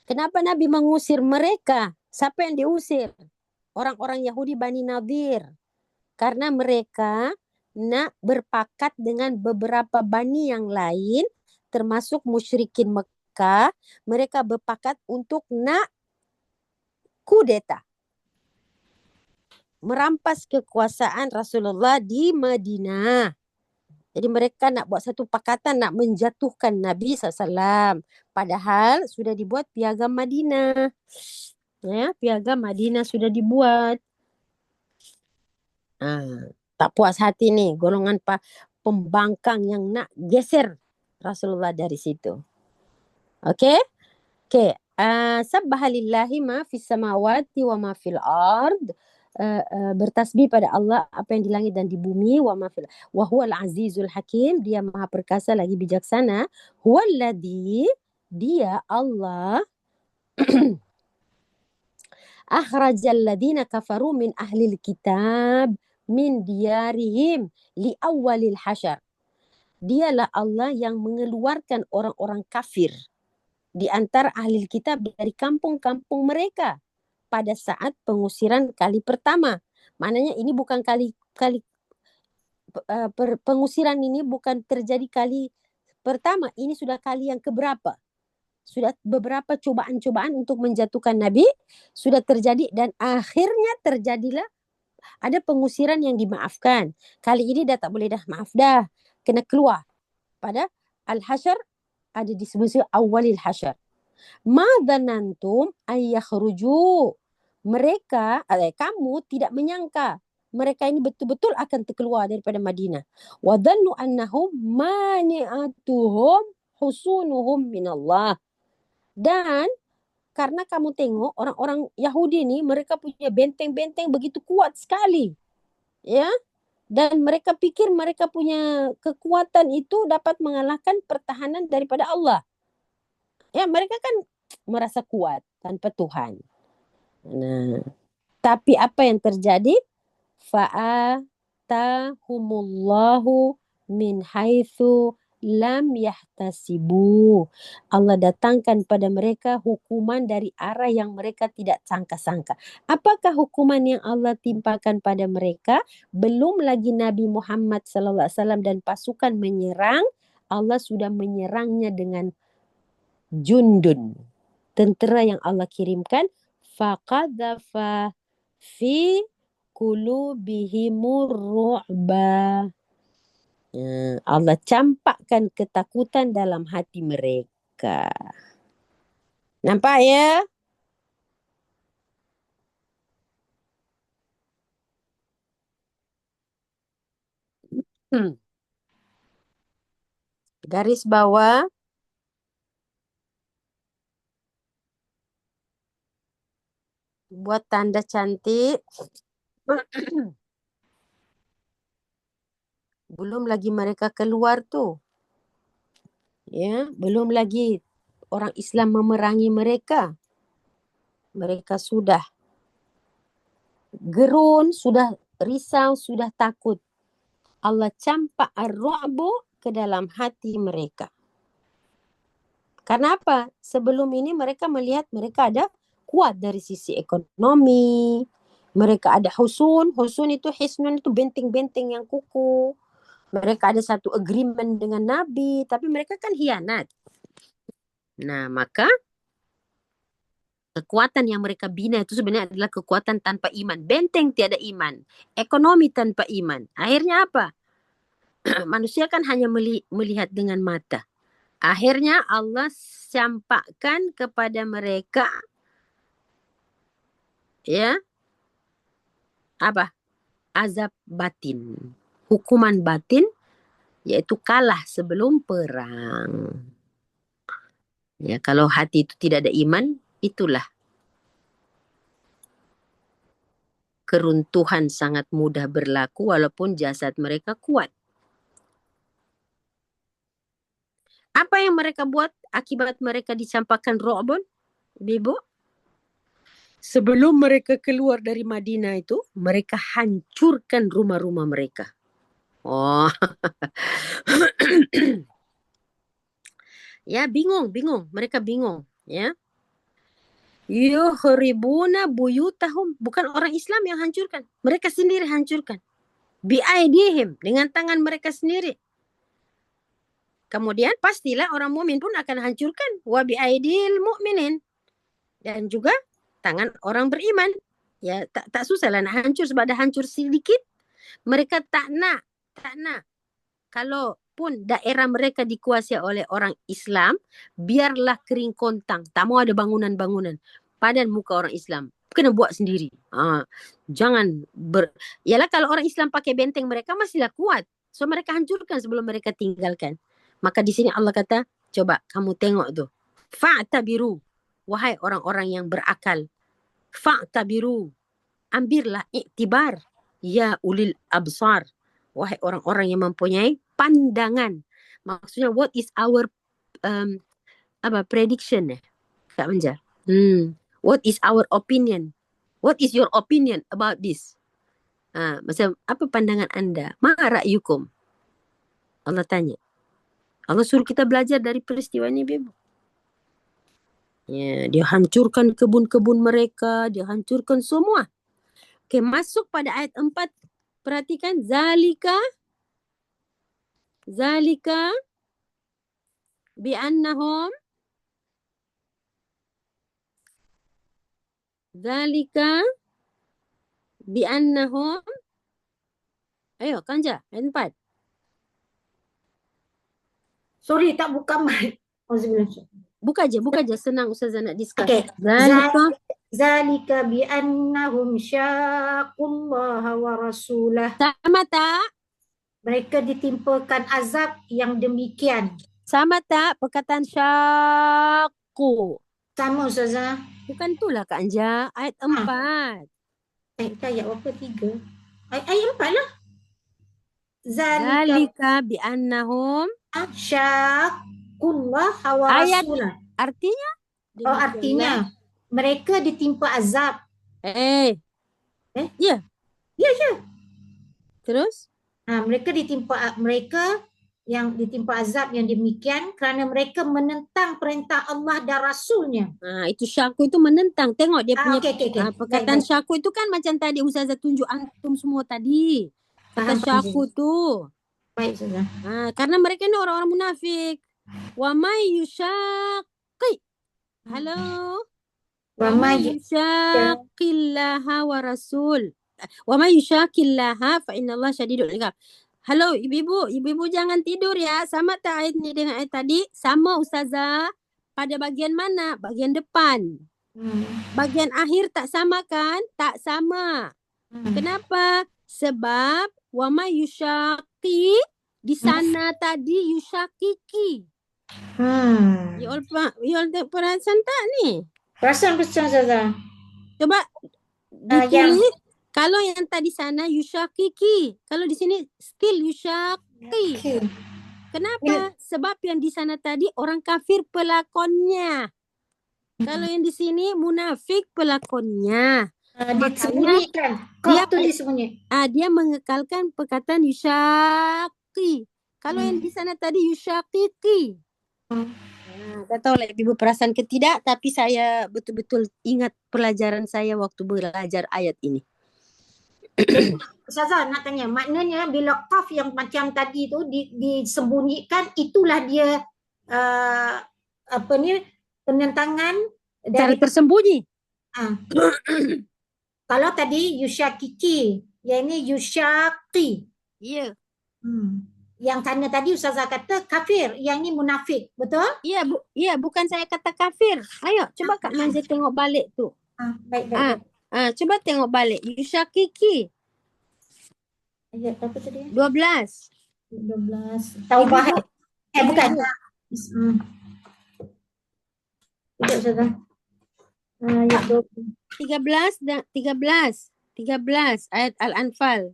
Kenapa Nabi mengusir mereka? Siapa yang diusir? Orang-orang Yahudi Bani Nadir. Karena mereka nak berpakat dengan beberapa bani yang lain, termasuk musyrikin Mekah. Mereka berpakat untuk nak kudeta, merampas kekuasaan Rasulullah di Madinah. Jadi mereka nak buat satu pakatan nak menjatuhkan Nabi SAW. Padahal sudah dibuat piagam Madinah. Ya, piagam Madinah sudah dibuat. Tak puas hati nih golongan pembangkang yang nak geser Rasulullah dari situ. Okey? Okey. Sabbahalillahi ma fis samawati wa ma fil ard. Bertasbih pada Allah apa yang di langit dan di bumi, wa ma fil wa huwal azizul hakim, dia maha perkasa lagi bijaksana. Huwallazi, dia Allah akhrajal ladina kafaru min ahlil kitab min diyarihim li awwalil hasyar. Dialah Allah yang mengeluarkan orang-orang kafir di antara ahli kitab dari kampung-kampung mereka pada saat pengusiran kali pertama. Maknanya ini bukan pengusiran ini bukan terjadi kali pertama, ini sudah kali yang keberapa. Sudah beberapa cobaan-cobaan untuk menjatuhkan Nabi sudah terjadi dan akhirnya terjadilah ada pengusiran yang dimaafkan. Kali ini dah tak boleh dah, maaf dah. Kena keluar. Pada Al-Hasyr ada disebut awalil hasyr. Ma dhanantum ayyakhruju. Mereka, kamu tidak menyangka mereka ini betul-betul akan terkeluar daripada Madinah. Wa dhannu annahum mani'atuhum husunuhum minallah. Dan karena kamu tengok orang-orang Yahudi ni, mereka punya benteng-benteng begitu kuat sekali. Ya. Dan mereka fikir mereka punya kekuatan itu dapat mengalahkan pertahanan daripada Allah. Ya, mereka kan merasa kuat tanpa Tuhan. Nah, tapi apa yang terjadi? Fa'atahumullahu min haitsu lam yahtasibu. Allah datangkan pada mereka hukuman dari arah yang mereka tidak sangka-sangka. Apakah hukuman yang Allah timpakan pada mereka? Belum lagi Nabi Muhammad SAW dan pasukan menyerang, Allah sudah menyerangnya dengan jundun, tentera yang Allah kirimkan. Faqadhafa fi qulubihimur ru'ba. Allah campakkan ketakutan dalam hati mereka. mereka. Nampak ya? Garis bawah. Buat tanda cantik. Belum lagi mereka keluar tuh. Ya, belum lagi orang Islam memerangi mereka. Mereka sudah gerun, sudah risau, sudah takut. Allah campak ar-ru'bu ke dalam hati mereka. Karena apa? Sebelum ini mereka melihat mereka ada kuat dari sisi ekonomi. Mereka ada husun. Husun itu, hisnun itu benteng-benteng yang kukuh. Mereka ada satu agreement dengan Nabi. Tapi mereka kan hianat. Nah, maka kekuatan yang mereka bina itu sebenarnya adalah kekuatan tanpa iman. Benteng tiada iman. Ekonomi tanpa iman. Akhirnya apa? Manusia kan hanya melihat dengan mata. Akhirnya Allah campakkan kepada mereka ya apa? Azab batin. Hukuman batin yaitu kalah sebelum perang. Ya, kalau hati itu tidak ada iman, itulah keruntuhan sangat mudah berlaku walaupun jasad mereka kuat. Apa yang mereka buat akibat mereka dicampakkan ru'bun? Ibu? Sebelum mereka keluar dari Madinah itu, mereka hancurkan rumah-rumah mereka. Oh. Ya, bingung. Mereka bingung. Ya. Yukhribuna buyutahum. Bukan orang Islam yang hancurkan. Mereka sendiri hancurkan. Bi'aidihim. Dengan tangan mereka sendiri. Kemudian pastilah orang mukmin pun akan hancurkan. Wa bi'aidil mu'minin. Dan juga tangan orang beriman. Ya, tak susah lah nak hancur sebab dah hancur sedikit. Mereka tak nak. Kalau pun daerah mereka dikuasai oleh orang Islam, biarlah kering kontang. Tak mau ada bangunan-bangunan. Padan muka orang Islam. Kena buat sendiri. Jangan Yalah kalau orang Islam pakai benteng mereka masihlah kuat. So mereka hancurkan sebelum mereka tinggalkan. Maka di sini Allah kata, coba kamu tengok tu. Fa'tabiru. Wahai orang-orang yang berakal. Fa'tabiru. Ambillah iktibar. Ya ulil absar. Wahai orang-orang yang mempunyai pandangan. Maksudnya what is our prediction Kak Menjar? What is our opinion? What is your opinion about this? Macam apa pandangan anda? Ma ra'yukum? Allah tanya. Allah suruh kita belajar dari peristiwa ini, Bibu. Ya, dia hancurkan kebun-kebun mereka, dia hancurkan semua. Okey, masuk pada ayat 4. Perhatikan zalika bi'annahum ayo Kanja ayat 4. Sorry, tak buka mic. Buka je senang Ustazah nak discuss. Okay. Zalika bi'annahum syaqullaha wa rasulah. Sama tak? Mereka ditimpakan azab yang demikian. Sama tak perkataan syaqqu? Sama Ustazah. Bukan itulah Kak Anja. Ayat 4. Ayat berapa? 3. Ayat 4 lah. Zalika bi'annahum syaqullaha wa rasulah. Artinya? Artinya mereka ditimpa azab. Ya. Ya. Terus? Mereka yang ditimpa azab yang demikian kerana mereka menentang perintah Allah dan Rasulnya. Itu syaku itu menentang. Tengok dia punya perkataan baik. syaku itu kan macam tadi Ustazah tunjuk antum semua tadi. Kata syaku tu. Baik Ustazah. Karena mereka ni orang-orang munafik. Wa may yusyaqi. Halo. Wa may yusyaqillaha wa rasul. Wa may yusyaqillaha fa innallaha syadidul iqab. Halo ibu-ibu jangan tidur ya. Sama tak ayat ni dengan ayat tadi? Sama Ustazah. pada bagian mana? Bagian depan. Bagian akhir tak sama kan? Tak sama. Kenapa? Sebab wama yusyaki di sana tadi yusyakiki. You all perasan tak ni? Perasan Ustazah. Coba yang ditulis. Kalau yang tadi sana yusyakiki. Kalau di sini still yusyaki. Kenapa? Sebab yang di sana tadi orang kafir pelakonnya. Kalau yang di sini munafik pelakonnya. disembunyikan. Dia mengekalkan perkataan yusyaki. Kalau yang di sana tadi yusyakiki. Tak tahu lah ibu perasan ke tidak, tapi saya betul-betul ingat pelajaran saya waktu belajar ayat ini. Ustazah nak tanya, maknanya bila qaf yang macam tadi tu disembunyikan, itulah dia penentangan dari tersembunyi. Kalau tadi yusyakiki, yang ini yusyaki. Ya. Yang sana tadi Ustazah kata kafir, yang ini munafik, betul? Ya, bukan saya kata kafir. Ayo, coba Kak Manja tengok balik tu. Baik. Coba tengok balik. Yusyakiki. Ayat apa tadi? 12. Taubah. Bukan. Tidak Ustazah. Ayat 13 ayat Al-Anfal.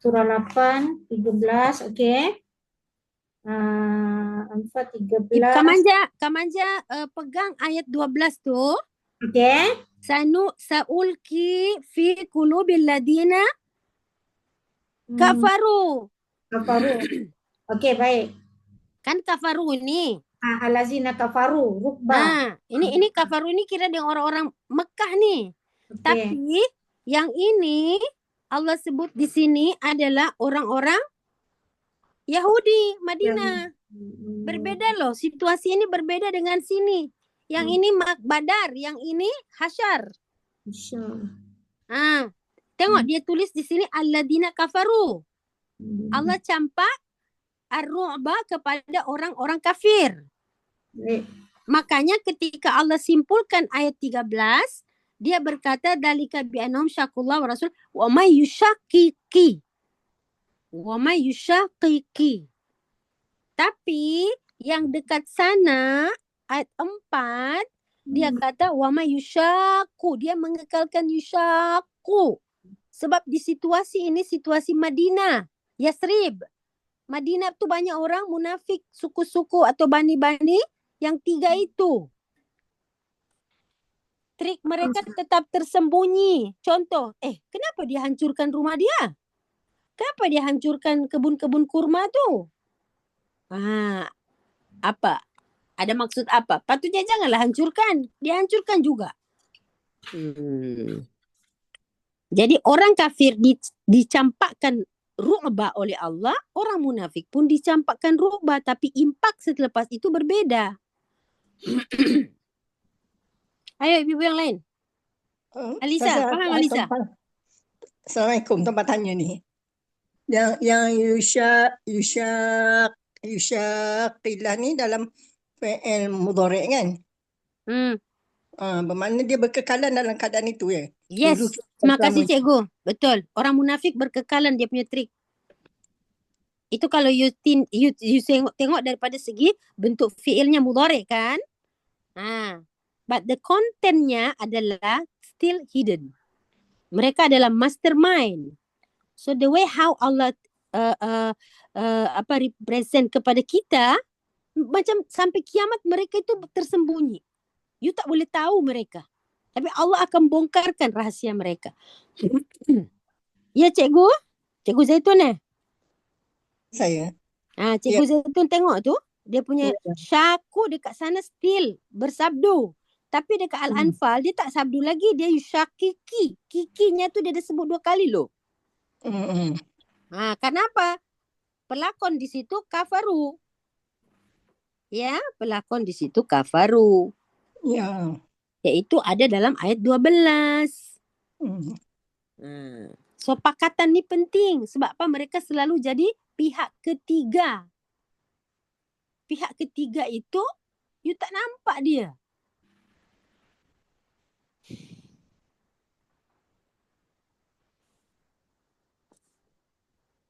Surah 8, 13, okey. Anfal 13. Kak Manja pegang ayat 12 tu. Okey. Sa'ulki fi qulubil ladina kafaru. Okey, baik. Kan kafaru ni. Alazina kafaru, rukbah. Ini kafaru ni kira dengan orang-orang Mekah ni. Okay. Tapi yang ini Allah sebut di sini adalah orang-orang Yahudi Madinah. Berbeda loh, situasi ini berbeda dengan sini. Yang ini Badar, yang ini Hasyar. Tengok dia tulis di sini alladina kafaru. Allah campak ar-ru'ba kepada orang-orang kafir. Makanya ketika Allah simpulkan ayat 13, dia berkata dalika bi annahum syaqullah wa rasul wa may yushaqiqi. Tapi yang dekat sana ayat 4 dia kata wa may yushaqu, dia mengekalkan yushaqu. Sebab di situasi ini situasi Madinah, Yasrib. Madinah tu banyak orang munafik, suku-suku atau bani-bani yang 3 itu. Trik mereka tetap tersembunyi. Contoh, kenapa dia hancurkan rumah dia? Kenapa dia hancurkan kebun-kebun kurma tu? Apa? Ada maksud apa? Patutnya janganlah hancurkan. Dia hancurkan juga. Jadi orang kafir dicampakkan ru'ba oleh Allah, orang munafik pun dicampakkan ru'ba, tapi impak selepas itu berbeda. Ayo ibu yang lain. Alisa, faham Alisa? Assalamualaikum, tempat tanya ni. Yang yusyaqilah ni dalam fi'il mudhari' kan? Bermakna dia berkekalan dalam keadaan itu ya? Yes, terima kasih cikgu. Betul. Orang munafik berkekalan dia punya trik. Itu kalau you tengok daripada segi bentuk fi'ilnya mudhari' kan? But the contentnya adalah still hidden. Mereka adalah mastermind. So the way how Allah represent kepada kita, macam sampai kiamat mereka itu tersembunyi. You tak boleh tahu mereka. Tapi Allah akan bongkarkan rahasia mereka. Ya cikgu? Cikgu Zaitun Saya. Cikgu Zaitun tengok tu. Dia punya syaku dekat sana still bersabdu. Tapi dekat Al-Anfal dia tak sabdu lagi. Dia yusyakiki. Kikinya tu dia dah sebut 2 kali loh. Kenapa? Pelakon di situ kafaru. Ya, pelakon di situ kafaru. Ya. Iaitu ada dalam ayat 12. So pakatan ni penting. Sebab apa? Mereka selalu jadi pihak ketiga. pihak ketiga itu, you tak nampak dia.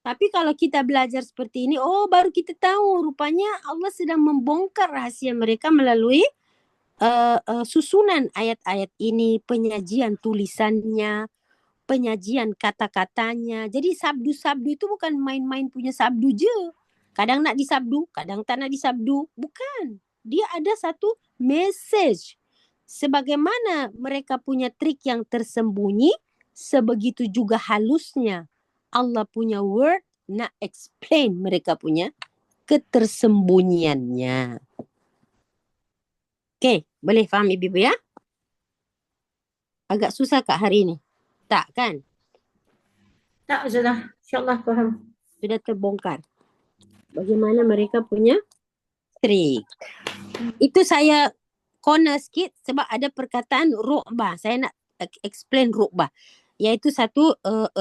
Tapi kalau kita belajar seperti ini, oh baru kita tahu rupanya Allah sedang membongkar rahasia mereka melalui susunan ayat-ayat ini, penyajian tulisannya, penyajian kata-katanya. Jadi sabdu-sabdu itu bukan main-main punya sabdu je. Kadang nak disabdu, kadang tak nak disabdu. Bukan. Dia ada satu message. Sebagaimana mereka punya trik yang tersembunyi, sebegitu juga halusnya Allah punya word nak explain mereka punya ketersembunyiannya. Okay, boleh faham ibu-ibu ya? Agak susah kak hari ini? Tak kan? Tak, Ustazah. InsyaAllah faham. Sudah terbongkar. Bagaimana mereka punya trik. Itu saya corner sikit sebab ada perkataan ru'bah. Saya nak explain ru'bah. Iaitu satu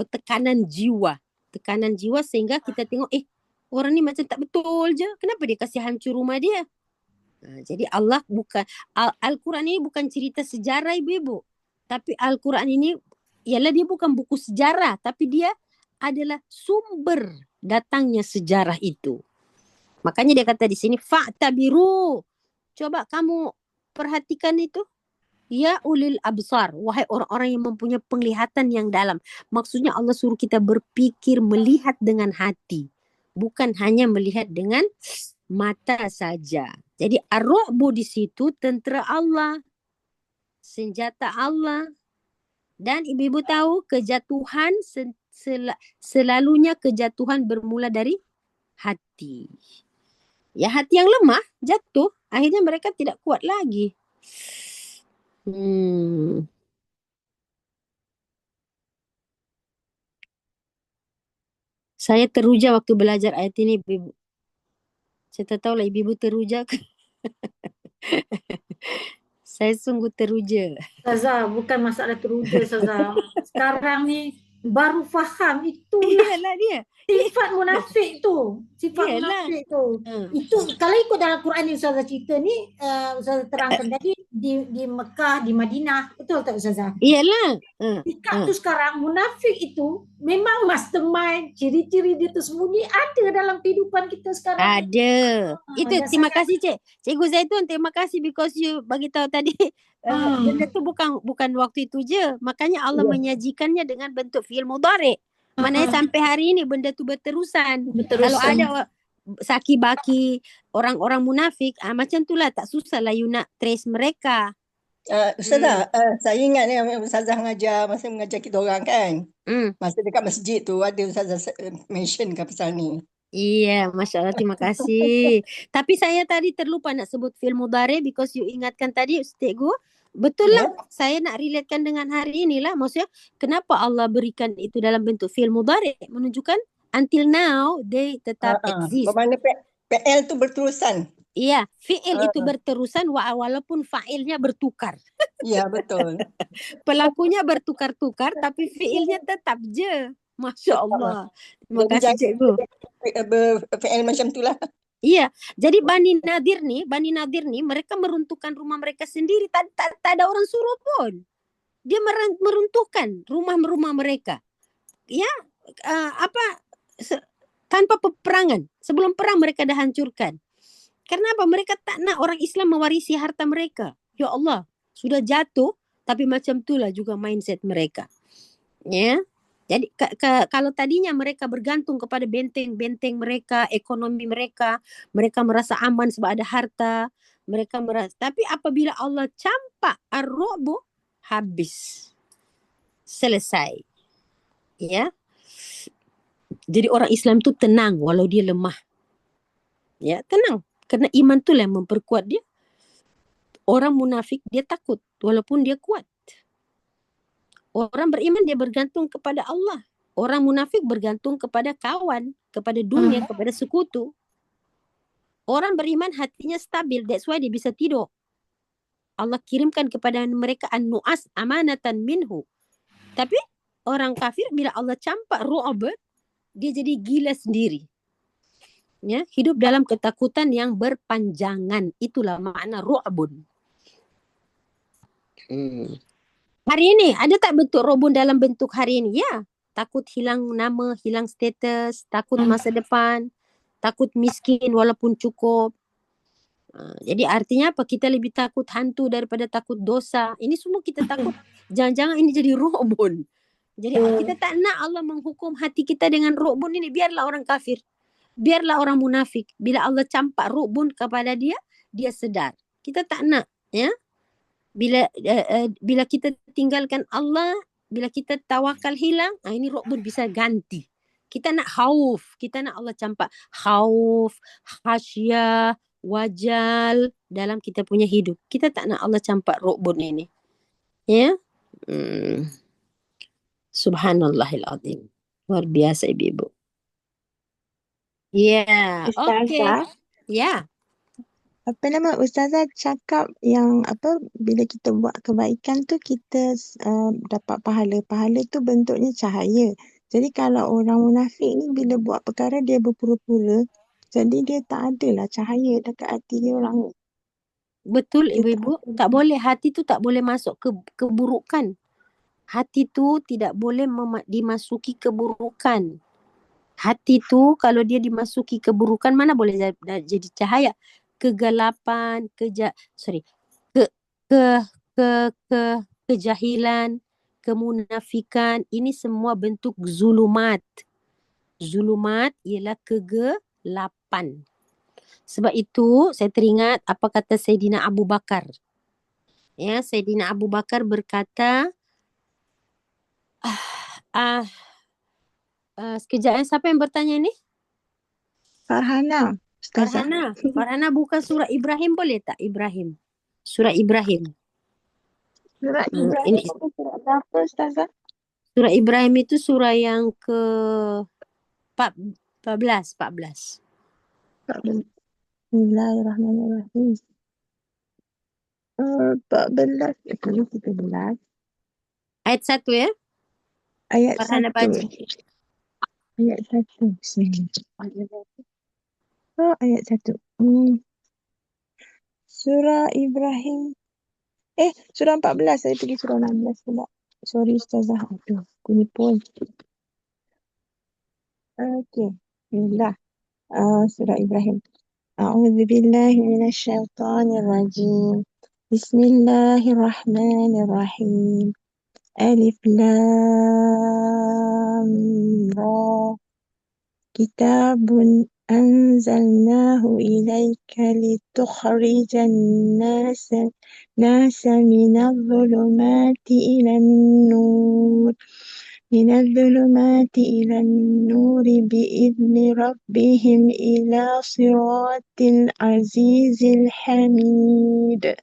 tekanan jiwa. Tekanan jiwa sehingga kita tengok, orang ni macam tak betul je. Kenapa dia kasih hancur rumah dia? Jadi Allah bukan, Al-Quran ini bukan cerita sejarah ibu-ibu. Tapi Al-Quran ini, ialah dia bukan buku sejarah. Tapi dia adalah sumber datangnya sejarah itu. Makanya dia kata di sini, fa'tabiru. Coba kamu perhatikan itu. Ya ulil absar, wahai orang-orang yang mempunyai penglihatan yang dalam. Maksudnya Allah suruh kita berpikir, melihat dengan hati. Bukan hanya melihat dengan mata saja. Jadi ar-ru'bu di situ tentera Allah. Senjata Allah. Dan ibu-ibu tahu kejatuhan selalunya kejatuhan bermula dari hati. Ya hati yang lemah jatuh. Akhirnya mereka tidak kuat lagi. Saya teruja waktu belajar ayat ini, ibu. Saya tak tahu lah ibu-ibu teruja ke. Saya sungguh teruja. Ustazah, bukan masalah teruja, Ustazah. Sekarang ni baru faham itulah Iyalah dia. sifat munafik tu. Sifat Iyalah. munafik tu. Itu kalau ikut dalam Quran ni Ustazah cerita ni, Ustazah terangkan tadi di Mekah, di Madinah. Betul tak Ustazah? Iyalah. Sikap tu sekarang munafik itu memang mastermind, ciri-ciri dia tersembunyi ada dalam kehidupan kita sekarang. Ada. Itu terima saya- kasih Cikgu Zaitun, terima kasih because you bagi tahu tadi benda tu bukan waktu itu je. Makanya Allah menyajikannya dengan bentuk fi'il mudhari'. Maknanya sampai hari ini benda tu berterusan. Kalau ada saki baki orang-orang munafik, macam itulah, tak susah lah you nak trace mereka. Ustazah, saya ingat ni Ustazah masa mengajar kita orang kan. Masa dekat masjid tu ada Ustazah mention ke pasal ni. Iya, Masya Allah, terima kasih. Tapi saya tadi terlupa nak sebut fi'il mudhari' because you ingatkan tadi Cikgu. Betul lah, saya nak relatekan dengan hari inilah. Maksudnya, kenapa Allah berikan itu dalam bentuk fi'il mudhari'? Menunjukkan until now, they tetap exist. Bermakna PL tu berterusan. Iya, fi'il itu berterusan walaupun fa'ilnya bertukar. Ya, betul. Pelakunya bertukar-tukar tapi fi'ilnya tetap je. Masya Allah. Terima kasih Cikgu. PL macam tu lah. Iya, jadi Bani Nadir nih mereka meruntuhkan rumah mereka sendiri, tak ada orang suruh pun. Dia meruntuhkan rumah-rumah mereka. Ya, tanpa peperangan. Sebelum perang mereka dah hancurkan. Karena apa? Mereka tak nak orang Islam mewarisi harta mereka. Ya Allah, sudah jatuh, tapi macam itulah juga mindset mereka. Ya. Jadi kalau tadinya mereka bergantung kepada benteng-benteng mereka, ekonomi mereka merasa aman sebab ada harta, tapi apabila Allah campak ar-ru'bu, habis. Selesai. Ya. Jadi orang Islam tu tenang walau dia lemah. Ya, tenang. Kerana iman tu lah yang memperkuat dia. Orang munafik dia takut walaupun dia kuat. Orang beriman dia bergantung kepada Allah. Orang munafik bergantung kepada kawan, kepada dunia, kepada sekutu. Orang beriman hatinya stabil. That's why dia bisa tidur. Allah kirimkan kepada mereka an-nu'as amanatan minhu. Tapi orang kafir bila Allah campak ru'ab, dia jadi gila sendiri. Ya, hidup dalam ketakutan yang berpanjangan. Itulah makna ru'bun. Hari ini ada tak bentuk ru'bun dalam bentuk hari ini? Ya, takut hilang nama, hilang status, takut masa depan, takut miskin walaupun cukup. Jadi artinya apa? Kita lebih takut hantu daripada takut dosa. Ini semua kita takut. Jangan-jangan ini jadi ru'bun. Jadi kita tak nak Allah menghukum hati kita dengan ru'bun ini. Biarlah orang kafir. Biarlah orang munafik. Bila Allah campak ru'bun kepada dia, dia sedar. Kita tak nak. Ya. Bila kita tinggalkan Allah, bila kita tawakal hilang, ini ru'bun bisa ganti. Kita nak khauf. Kita nak Allah campak khauf, khasyah, wajal dalam kita punya hidup. Kita tak nak Allah campak ru'bun ini. Ya. Subhanallahil azim. Luar biasa ibu-ibu. Ya, okey. Ya. Apa nama Ustazah cakap yang bila kita buat kebaikan tu kita dapat pahala. Pahala tu bentuknya cahaya. Jadi kalau orang munafik ni bila buat perkara dia berpura-pura, jadi dia tak adalah cahaya dekat hati dia orang ni. Betul ibu-ibu, tak boleh, hati tu tak boleh masuk ke keburukan. Hati tu tidak boleh dimasuki keburukan. Hati tu kalau dia dimasuki keburukan, mana boleh jadi cahaya? Kegelapan, kejahilan, kemunafikan, ini semua bentuk zulumat. Zulumat ialah kegelapan. Sebab itu saya teringat apa kata Sayyidina Abu Bakar. Ya, Sayyidina Abu Bakar berkata, sekejap, siapa yang bertanya ini? Farhana. Ustazah. Farhana buka surah Ibrahim boleh tak? Ibrahim. Surah Ibrahim. Surah Ibrahim itu surah berapa Ustazah? Surah Ibrahim itu surah yang ke 14. Bismillahirrahmanirrahim. 14. 13. Ayat 1 ya? Ayat Farhana 1. baca. Ayat 1. Bismillahirrahmanirrahim. Ayat 1. Surah Ibrahim. Surah 14. Saya pergi surah 16 pula. Sorry Ustazah. Aduh, aku ni pun. Okey. Bismillah. Surah Ibrahim. A'udzu billahi minasyaitonir rajim. Bismillahirrahmanirrahim. Alif Lam Ra. Kitabun anzalnahu ilaika litukhrijan nasa minadh dhulumati ilan nur. Minadh dhulumati ilan nuri bi'izni rabbihim ila siratil azizil hamid.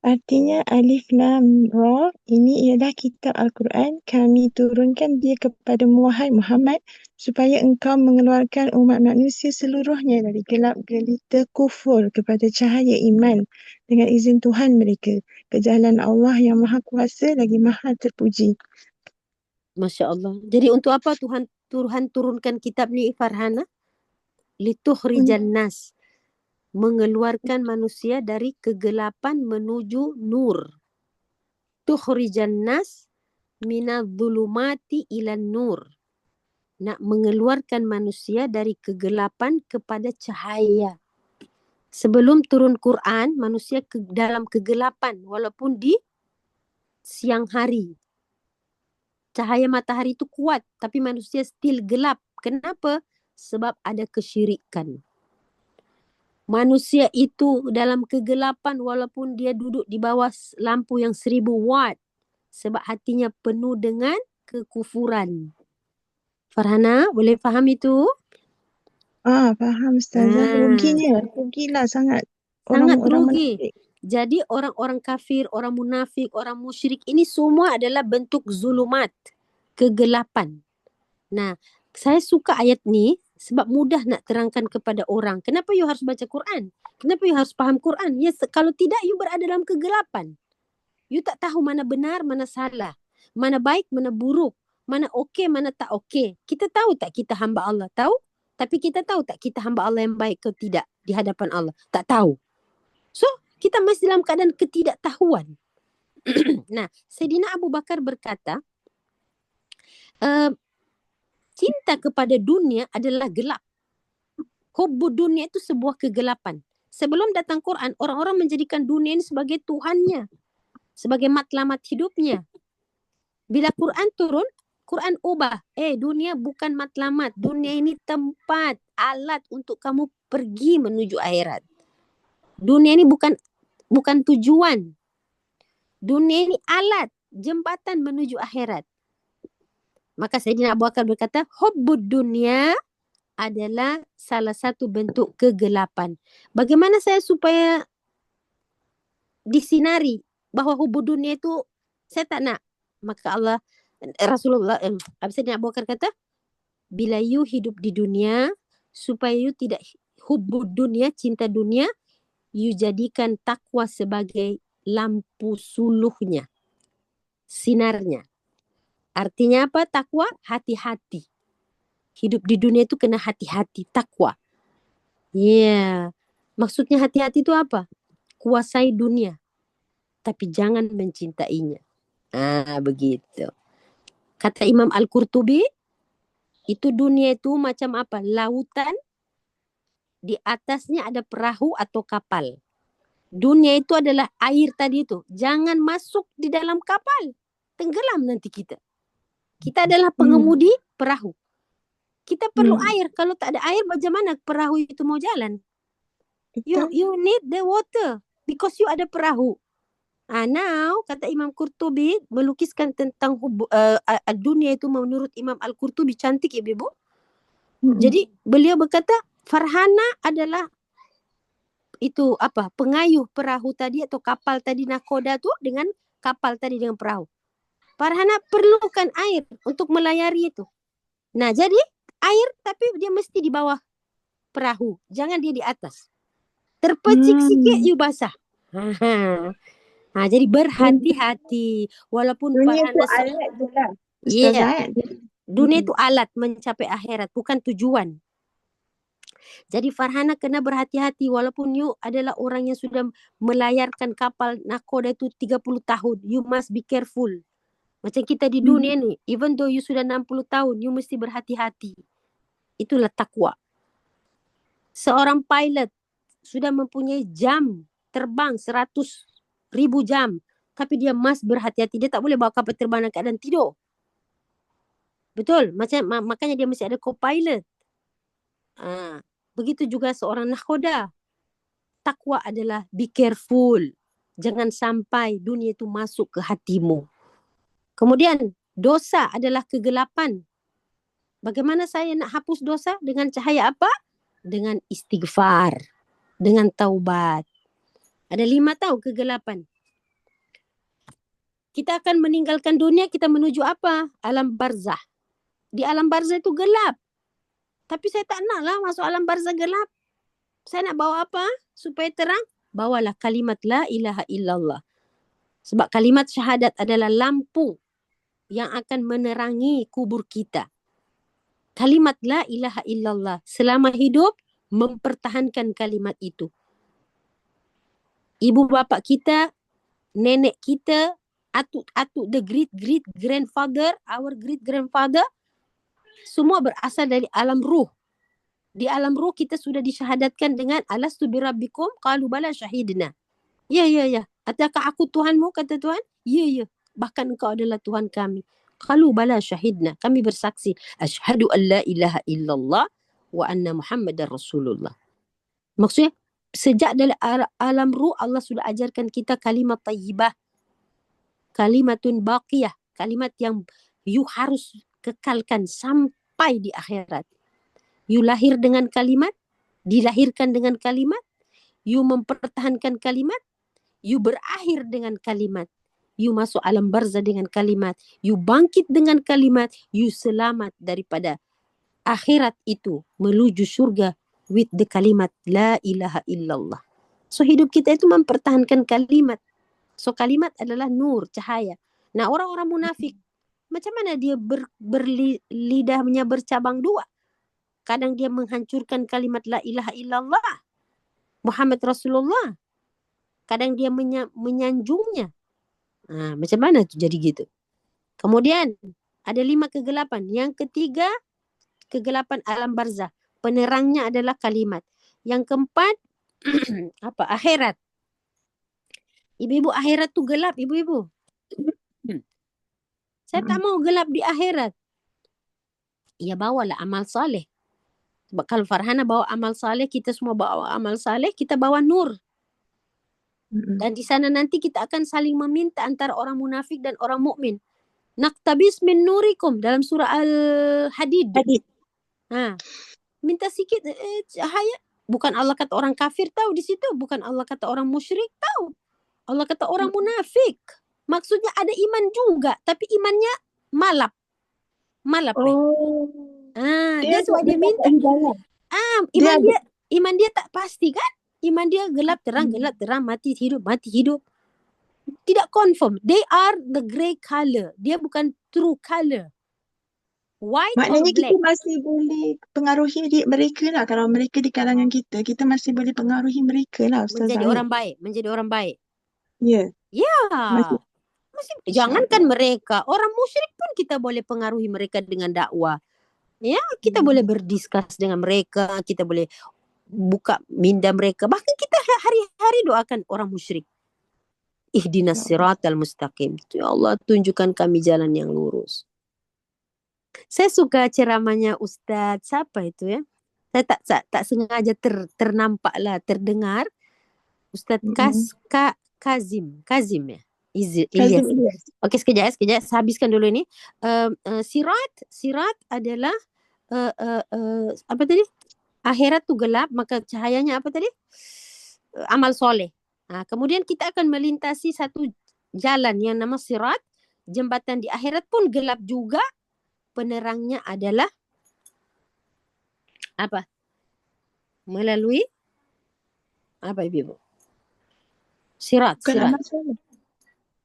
Artinya Alif Lam Ra ini ialah kitab Al-Quran. Kami turunkan dia kepada Muhammad supaya engkau mengeluarkan umat manusia seluruhnya dari gelap gelita kufur kepada cahaya iman dengan izin Tuhan mereka. Kejalan Allah yang Maha Kuasa lagi Maha Terpuji. Masya Allah. Jadi untuk apa Tuhan turunkan kitab ni Farhana? Litukhrijan nas. Mengeluarkan manusia dari kegelapan menuju nur. Tukhrijan nas minadh-dhulumati ilan nur. Nak mengeluarkan manusia dari kegelapan kepada cahaya. Sebelum turun Quran, manusia dalam kegelapan walaupun di siang hari. Cahaya matahari itu kuat tapi manusia still gelap. Kenapa? Sebab ada kesyirikan. Manusia itu dalam kegelapan walaupun dia duduk di bawah lampu yang 1000 watt. Sebab hatinya penuh dengan kekufuran. Farhana, boleh faham itu? Faham Ustazah. Rugilah sangat. Sangat Orang rugi. munafik. Jadi orang-orang kafir, orang munafik, orang musyrik ini semua adalah bentuk zulumat. Kegelapan. Nah, saya suka ayat ni sebab mudah nak terangkan kepada orang. Kenapa you harus baca Quran? Kenapa you harus faham Quran? Ya, kalau tidak, you berada dalam kegelapan. You tak tahu mana benar, mana salah. Mana baik, mana buruk. mana okey, mana tak okey. Kita tahu tak kita hamba Allah? Tahu. Tapi kita tahu tak kita hamba Allah yang baik ke tidak di hadapan Allah? Tak tahu. So, kita masih dalam keadaan ketidaktahuan. Nah, Sayyidina Abu Bakar berkata, cinta kepada dunia adalah gelap. Hubbu dunia itu sebuah kegelapan. Sebelum datang Quran, orang-orang menjadikan dunia ini sebagai Tuhannya, sebagai matlamat hidupnya. Bila Quran turun, Quran ubah. Dunia bukan matlamat. Dunia ini tempat, alat untuk kamu pergi menuju akhirat. Dunia ini bukan tujuan. Dunia ini alat, jembatan menuju akhirat. Maka Sayyidina Abu Bakar berkata, hubbud dunia adalah salah satu bentuk kegelapan. Bagaimana saya supaya disinari bahawa hubbud dunia itu saya tak nak? Maka Rasulullah Sayyidina Abu Bakar kata, bila you hidup di dunia, supaya you tidak hubbud dunia, cinta dunia, you jadikan takwa sebagai lampu suluhnya, sinarnya. Artinya apa takwa? Hati-hati. Hidup di dunia itu kena hati-hati, takwa. Maksudnya hati-hati itu apa? Kuasai dunia, tapi jangan mencintainya. Begitu. Kata Imam Al-Qurtubi, itu dunia itu macam apa? Lautan, di atasnya ada perahu atau kapal. Dunia itu adalah air tadi itu. Jangan masuk di dalam kapal. Tenggelam nanti kita. Kita adalah pengemudi perahu. Kita perlu air. Kalau tak ada air, bagaimana perahu itu mau jalan? You need the water because you ada perahu. Now, kata Imam Qurtubi, melukiskan tentang dunia itu menurut Imam Al-Qurtubi cantik ya, Ibu. Jadi, beliau berkata, Farhana adalah itu apa? Pengayuh perahu tadi atau kapal tadi, nakoda tu dengan kapal tadi dengan perahu. Farhana perlukan air untuk melayari itu. Nah, jadi air tapi dia mesti di bawah perahu. Jangan dia di atas. Terpecik sikit you basah. Jadi berhati-hati. Walaupun dunia tu Farhana alat je lah. Ustazah. Dunia itu alat mencapai akhirat, bukan tujuan. Jadi Farhana kena berhati-hati walaupun you adalah orang yang sudah melayarkan kapal nakoda itu 30 tahun. You must be careful. Macam kita di dunia ni, even though you sudah 60 tahun, you mesti berhati-hati. Itulah takwa. Seorang pilot sudah mempunyai jam terbang 100,000 jam. Tapi dia must berhati-hati. Dia tak boleh bawa kapal terbang dalam keadaan tidur. Betul? Makanya dia mesti ada co-pilot. Begitu juga seorang nakhoda. Takwa adalah be careful. Jangan sampai dunia itu masuk ke hatimu. Kemudian dosa adalah kegelapan. Bagaimana saya nak hapus dosa? Dengan cahaya apa? Dengan istighfar. Dengan taubat. Ada 5 tahu kegelapan. Kita akan meninggalkan dunia, kita menuju apa? Alam barzah. Di alam barzah itu gelap. Tapi saya tak naklah masuk alam barzah gelap. Saya nak bawa apa? Supaya terang. Bawalah kalimat la ilaha illallah. Sebab kalimat syahadat adalah lampu yang akan menerangi kubur kita. Kalimat la ilaha illallah. Selama hidup, mempertahankan kalimat itu. Ibu bapa kita, nenek kita, atuk-atuk, the great grandfather, our great grandfather, semua berasal dari alam ruh. Di alam ruh kita sudah disyahadatkan dengan alastu birabbikum qalu bala syahidna. Ya. Adakah aku Tuhanmu? Kata Tuhan. Ya. Bahkan engkau adalah Tuhan kami. Qalu bala syahidna. Kami bersaksi. Asyhadu an la ilaha illallah wa anna Muhammadar Rasulullah. Maksudnya sejak dari alam ruh Allah sudah ajarkan kita kalimat tayyibah. Kalimatun baqiyah. Kalimat yang you harus kekalkan sampai di akhirat. You lahir dengan kalimat, dilahirkan dengan kalimat, you mempertahankan kalimat, you berakhir dengan kalimat, you masuk alam barzah dengan kalimat, you bangkit dengan kalimat, you selamat daripada akhirat itu menuju surga with the kalimat la ilaha illallah. So hidup kita itu mempertahankan kalimat. So kalimat adalah nur, cahaya. Nah orang-orang munafik Macam mana dia lidahnya bercabang dua? Kadang dia menghancurkan kalimat la ilaha illallah Muhammad Rasulullah. Kadang dia menyanjungnya. Macam mana tu jadi gitu? Kemudian ada 5 kegelapan. Yang ketiga, kegelapan alam barzah. Penerangnya adalah kalimat. Yang keempat, akhirat. Ibu-ibu, akhirat tu gelap, ibu-ibu. Saya tak mau gelap di akhirat. Ya bawalah amal saleh. Sebab kalau Farhana bawa amal saleh, kita semua bawa amal saleh, kita bawa nur. Dan di sana nanti kita akan saling meminta antara orang munafik dan orang mukmin. Naqtabis min nurikum dalam surah Al-Hadid. Minta sikit cahaya. Bukan Allah kata orang kafir tahu di situ, bukan Allah kata orang musyrik tahu. Allah kata orang munafik. Maksudnya ada iman juga, tapi imannya malap. That's why dia minta. Iman dia tak pasti kan? Iman dia gelap terang, mati hidup. Tidak confirm. They are the grey color. Dia bukan true color. White Maknanya or black. kita masih boleh pengaruhi mereka lah. Kalau mereka di kalangan kita, kita masih boleh pengaruhi mereka lah, Ustazah. Menjadi orang baik. Ya. Masih jangankan mereka, orang musyrik pun kita boleh pengaruhi mereka dengan dakwah. Ya, kita boleh berdiskus dengan mereka, kita boleh buka minda mereka. Bahkan kita hari-hari doakan orang musyrik. Ihdinas siratal mustaqim. Ya Allah, tunjukkan kami jalan yang lurus. Saya suka ceramahnya Ustaz, siapa itu ya? Saya tak sengaja terdengar. Ustaz Kazim ya? Ilyas. Okey, sekejap. Saya habiskan dulu ini. Sirat adalah apa tadi? Akhirat tu gelap, maka cahayanya apa tadi? Amal soleh. Kemudian kita akan melintasi satu jalan yang nama sirat. Jembatan di akhirat pun gelap juga. Penerangnya adalah apa? Melalui apa ibu? Sirat.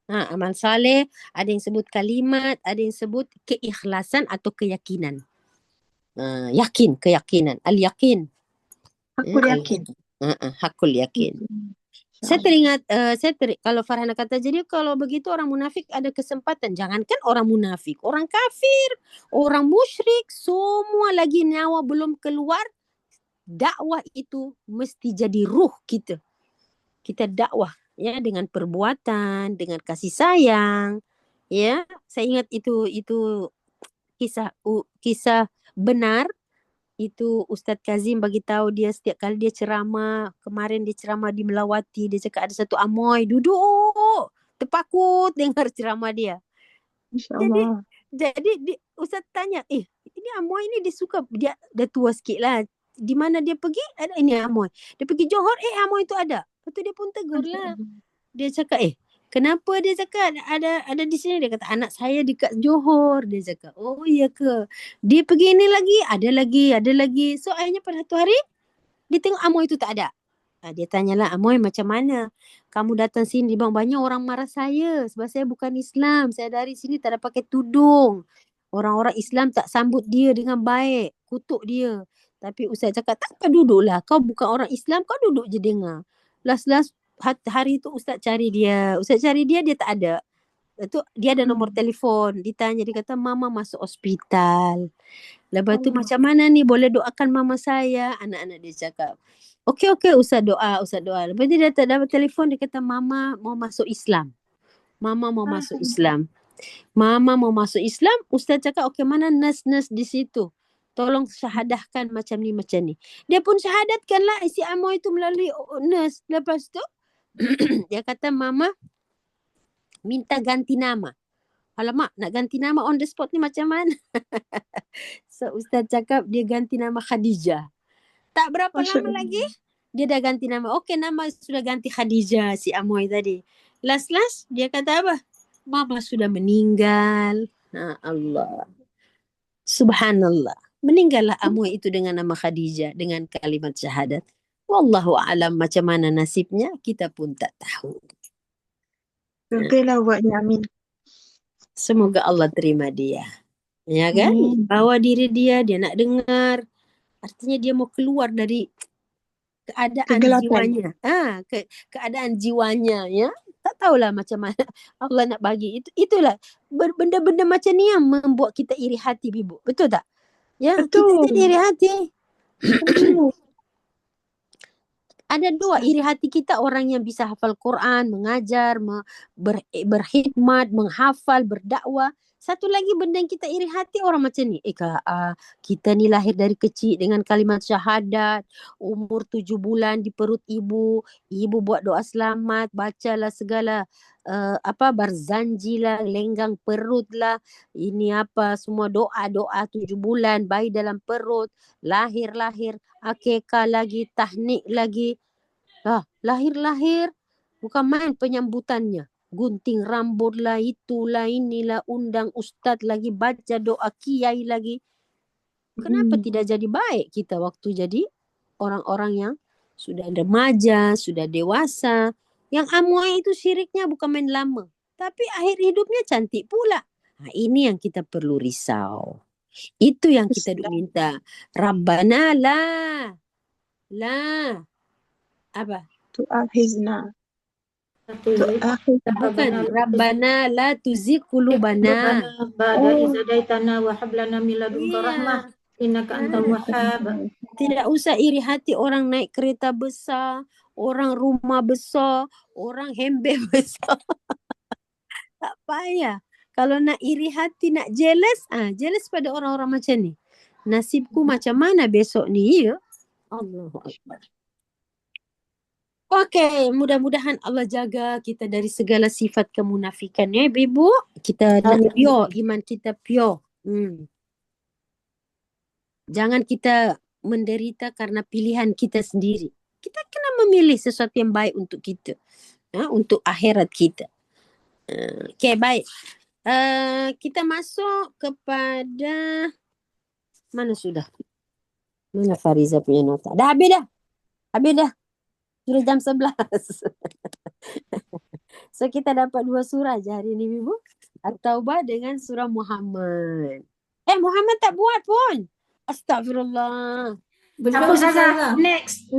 Amal saleh, ada yang sebut kalimat, ada yang sebut keikhlasan atau keyakinan. Keyakinan. Al-yakin. Hakul yakin. Saya teringat, kalau Farhana kata, jadi kalau begitu orang munafik ada kesempatan. Jangankan orang munafik, orang kafir, orang musyrik, semua lagi nyawa belum keluar. Dakwah itu mesti jadi ruh kita. Kita dakwah ya dengan perbuatan, dengan kasih sayang. Ya, saya ingat itu kisah benar. Itu Ustaz Kazim bagi tahu dia setiap kali dia ceramah, kemarin dia ceramah di Melawati, dia cakap ada satu amoy duduk terpakut dengar ceramah dia. Jadi Ustaz tanya, ini amoy ini dia suka, dia dah tua sikit lah. Di mana dia pergi? Ada ini amoy. Dia pergi Johor, amoy itu ada. Lepas tu dia pun tegur lah. Dia cakap, kenapa dia cakap ada di sini? Dia kata anak saya dekat Johor. Dia cakap, oh iya ke? Dia pergi ini lagi, ada lagi. So akhirnya pada satu hari dia tengok amoy itu tak ada. Dia tanyalah, amoy macam mana? Kamu datang sini, bang, banyak orang marah saya sebab saya bukan Islam. Saya dari sini tak ada pakai tudung. Orang-orang Islam tak sambut dia dengan baik, kutuk dia. Tapi Ustaz cakap, tak apa, duduklah. Kau bukan orang Islam, kau duduk je dengar. Last hari tu Ustaz cari dia. Dia tak ada. Tu dia ada nombor telefon. Ditanya, dia kata mama masuk hospital. Lepas tu macam mana ni, boleh doakan mama saya? Anak-anak dia cakap, okey Ustaz doa. Lepas tu dia tak dapat telefon, dia kata mama mau masuk Islam. Mama mau masuk Islam. Ustaz cakap, okey, mana nurse di situ? Tolong syahadahkan macam ni. Dia pun syahadatkan lah si amoy itu melalui nurse. Lepas tu dia kata mama minta ganti nama. Alamak, nak ganti nama on the spot ni macam mana? So Ustaz cakap dia ganti nama Khadijah. Tak berapa lama lagi dia dah ganti nama. Okey, nama sudah ganti Khadijah si amoy tadi. Last dia kata apa? Mama sudah meninggal. Allah. Subhanallah. Meninggallah amoy itu dengan nama Khadijah, dengan kalimat syahadat. Wallahu a'lam, macam mana nasibnya kita pun tak tahu. Surgalah buatnya, amin. Semoga Allah terima dia. Ya kan? Bawa diri dia nak dengar. Artinya dia mau keluar dari keadaan Kegelapan. jiwanya. Keadaan jiwanya ya. Tak tahulah macam mana Allah nak bagi. Itulah benda-benda macam ni yang membuat kita iri hati, Bibu. Betul tak? Ya, kita Betul. jadi iri hati. Betul. Ada dua iri hati kita, orang yang bisa hafal Quran, mengajar, berkhidmat, menghafal, berdakwah. Satu lagi benda yang kita iri hati orang macam ni. Kita ni lahir dari kecil dengan kalimat syahadat, umur 7 bulan di perut ibu, ibu buat doa selamat, bacalah segala barzanji lah, lenggang perut lah, ini apa semua doa-doa 7 bulan, bayi dalam perut, lahir, akikah lagi, tahnik lagi. Lahir bukan main penyambutannya. Gunting rambut lah, itulah, inilah, undang ustaz lagi, baca doa kiai lagi. Kenapa tidak jadi baik kita waktu jadi orang-orang yang sudah remaja, sudah dewasa. Yang amuai itu syiriknya bukan main lama. Tapi akhir hidupnya cantik pula. Ini yang kita perlu risau. Itu yang kita minta. Rabbana la apa? Tu'akhizna. Bukan. Rabbana la tuzigh qulubana. Ba'da idh hadaitana wa hab lana min ladunka rahmah innaka antal wahhab. Tidak usah iri hati orang naik kereta besar, orang rumah besar, orang hembe besar. Tak payah. Kalau nak iri hati, nak jealous, jealous pada orang-orang macam ni. Nasibku macam mana besok ni, ya? Allahu Akbar. Okey, mudah-mudahan Allah jaga kita dari segala sifat kemunafikan ya, Ibu. Kita nak pure, iman kita pure. Jangan kita menderita karena pilihan kita sendiri. Kita kena memilih sesuatu yang baik untuk kita. Untuk akhirat kita. Okey, baik. Kita masuk kepada mana sudah? Mana Fariza punya nota? Dah habis dah. Sudah jam 11. So kita dapat 2 surah je hari ni, Ibu. At-Taubah dengan surah Muhammad. Muhammad tak buat pun. Astagfirullah. Belum Ustazah. Next.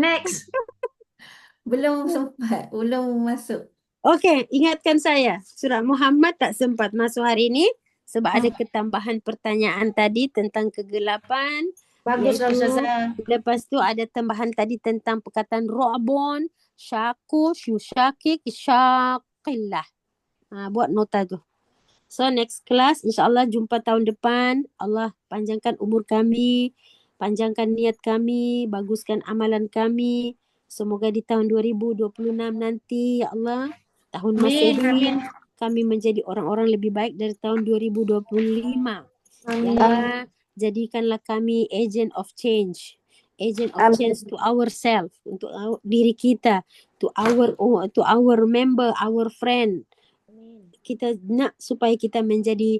Belum sempat. Belum masuk. Okey, ingatkan saya. Surah Muhammad tak sempat masuk hari ini sebab ada ketambahan pertanyaan tadi tentang kegelapan. Baguslah Ustazah. Lepas tu ada tambahan tadi tentang perkataan Ru'bun, Syakush, Yushakik, Syaqillah. Buat nota tu. So next class insyaAllah jumpa tahun depan. Allah panjangkan umur kami, panjangkan niat kami, baguskan amalan kami. Semoga di tahun 2026 nanti ya Allah, tahun Masehi, kami menjadi orang-orang lebih baik dari tahun 2025. Ya Allah, jadikanlah kami agent of change to ourselves, untuk diri kita, to our member, our friend. Kita nak supaya kita menjadi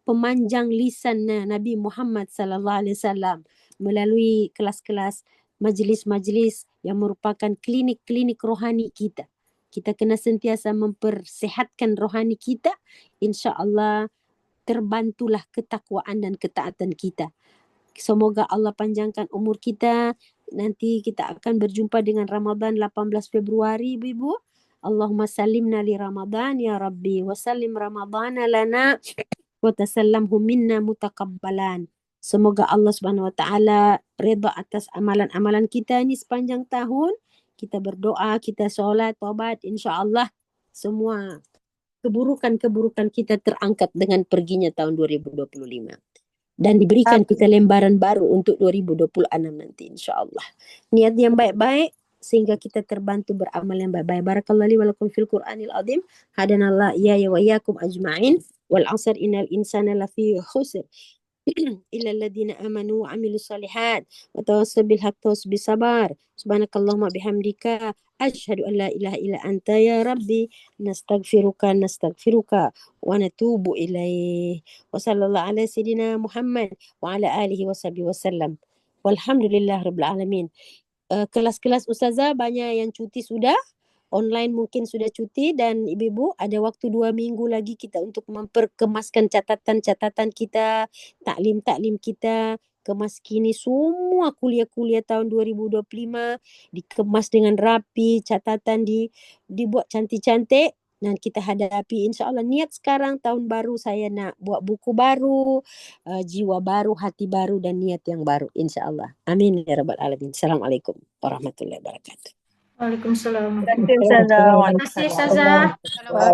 pemanjang lisan Nabi Muhammad sallallahu alaihi wasallam melalui kelas-kelas, majlis-majlis yang merupakan klinik-klinik rohani kita. Kita kena sentiasa mempersihatkan rohani kita. Insya-Allah terbantulah ketakwaan dan ketaatan kita. Semoga Allah panjangkan umur kita. Nanti kita akan berjumpa dengan Ramadan 18 Februari, Ibu. Allahumma salimna li Ramadan ya Rabbi wa salim Ramadana lana wa tasallamhu minna mutaqabbalan. Semoga Allah Subhanahu wa taala redha atas amalan-amalan kita ni sepanjang tahun. Kita berdoa, kita solat, taubat, insya-Allah semua keburukan-keburukan kita terangkat dengan perginya tahun 2025. Dan diberikan kita lembaran baru untuk 2026 nanti insya-Allah. Niat yang baik-baik sehingga kita terbantu beramal yang baik-baik. Barakallahu li wa lakum fil Qur'anil azim. Hadanallah iyaya wa iyyakum ajma'in. Wal 'asr innal insana lafi khusr. Illa alladhina amanu wa 'amilus solihat wa tawassaw bil haqqi wa tawassaw bis sabar. Subhanakallahumma bihamdika asyhadu an la ilaha illa anta ya rabbi nastaghfiruka wa natubu ilaih. Wa sallallahu ala sayyidina Muhammad wa ala alihi wa sahbihi wasallam. Walhamdulillahirabbil alamin. Kelas-kelas ustazah banyak yang cuti sudah. online mungkin sudah cuti, dan ibu-ibu ada waktu 2 minggu lagi kita untuk memperkemaskan catatan-catatan kita, taklim-taklim kita, kemas kini semua kuliah-kuliah tahun 2025 dikemas dengan rapi, catatan dibuat cantik-cantik dan kita hadapi insya-Allah. Niat sekarang tahun baru saya nak buat buku baru, jiwa baru, hati baru dan niat yang baru insya-Allah. Amin ya rabbal alamin. Assalamualaikum warahmatullahi wabarakatuh. Waalaikumsalam. Terima kasih, Ustazah. Terima kasih Ustazah.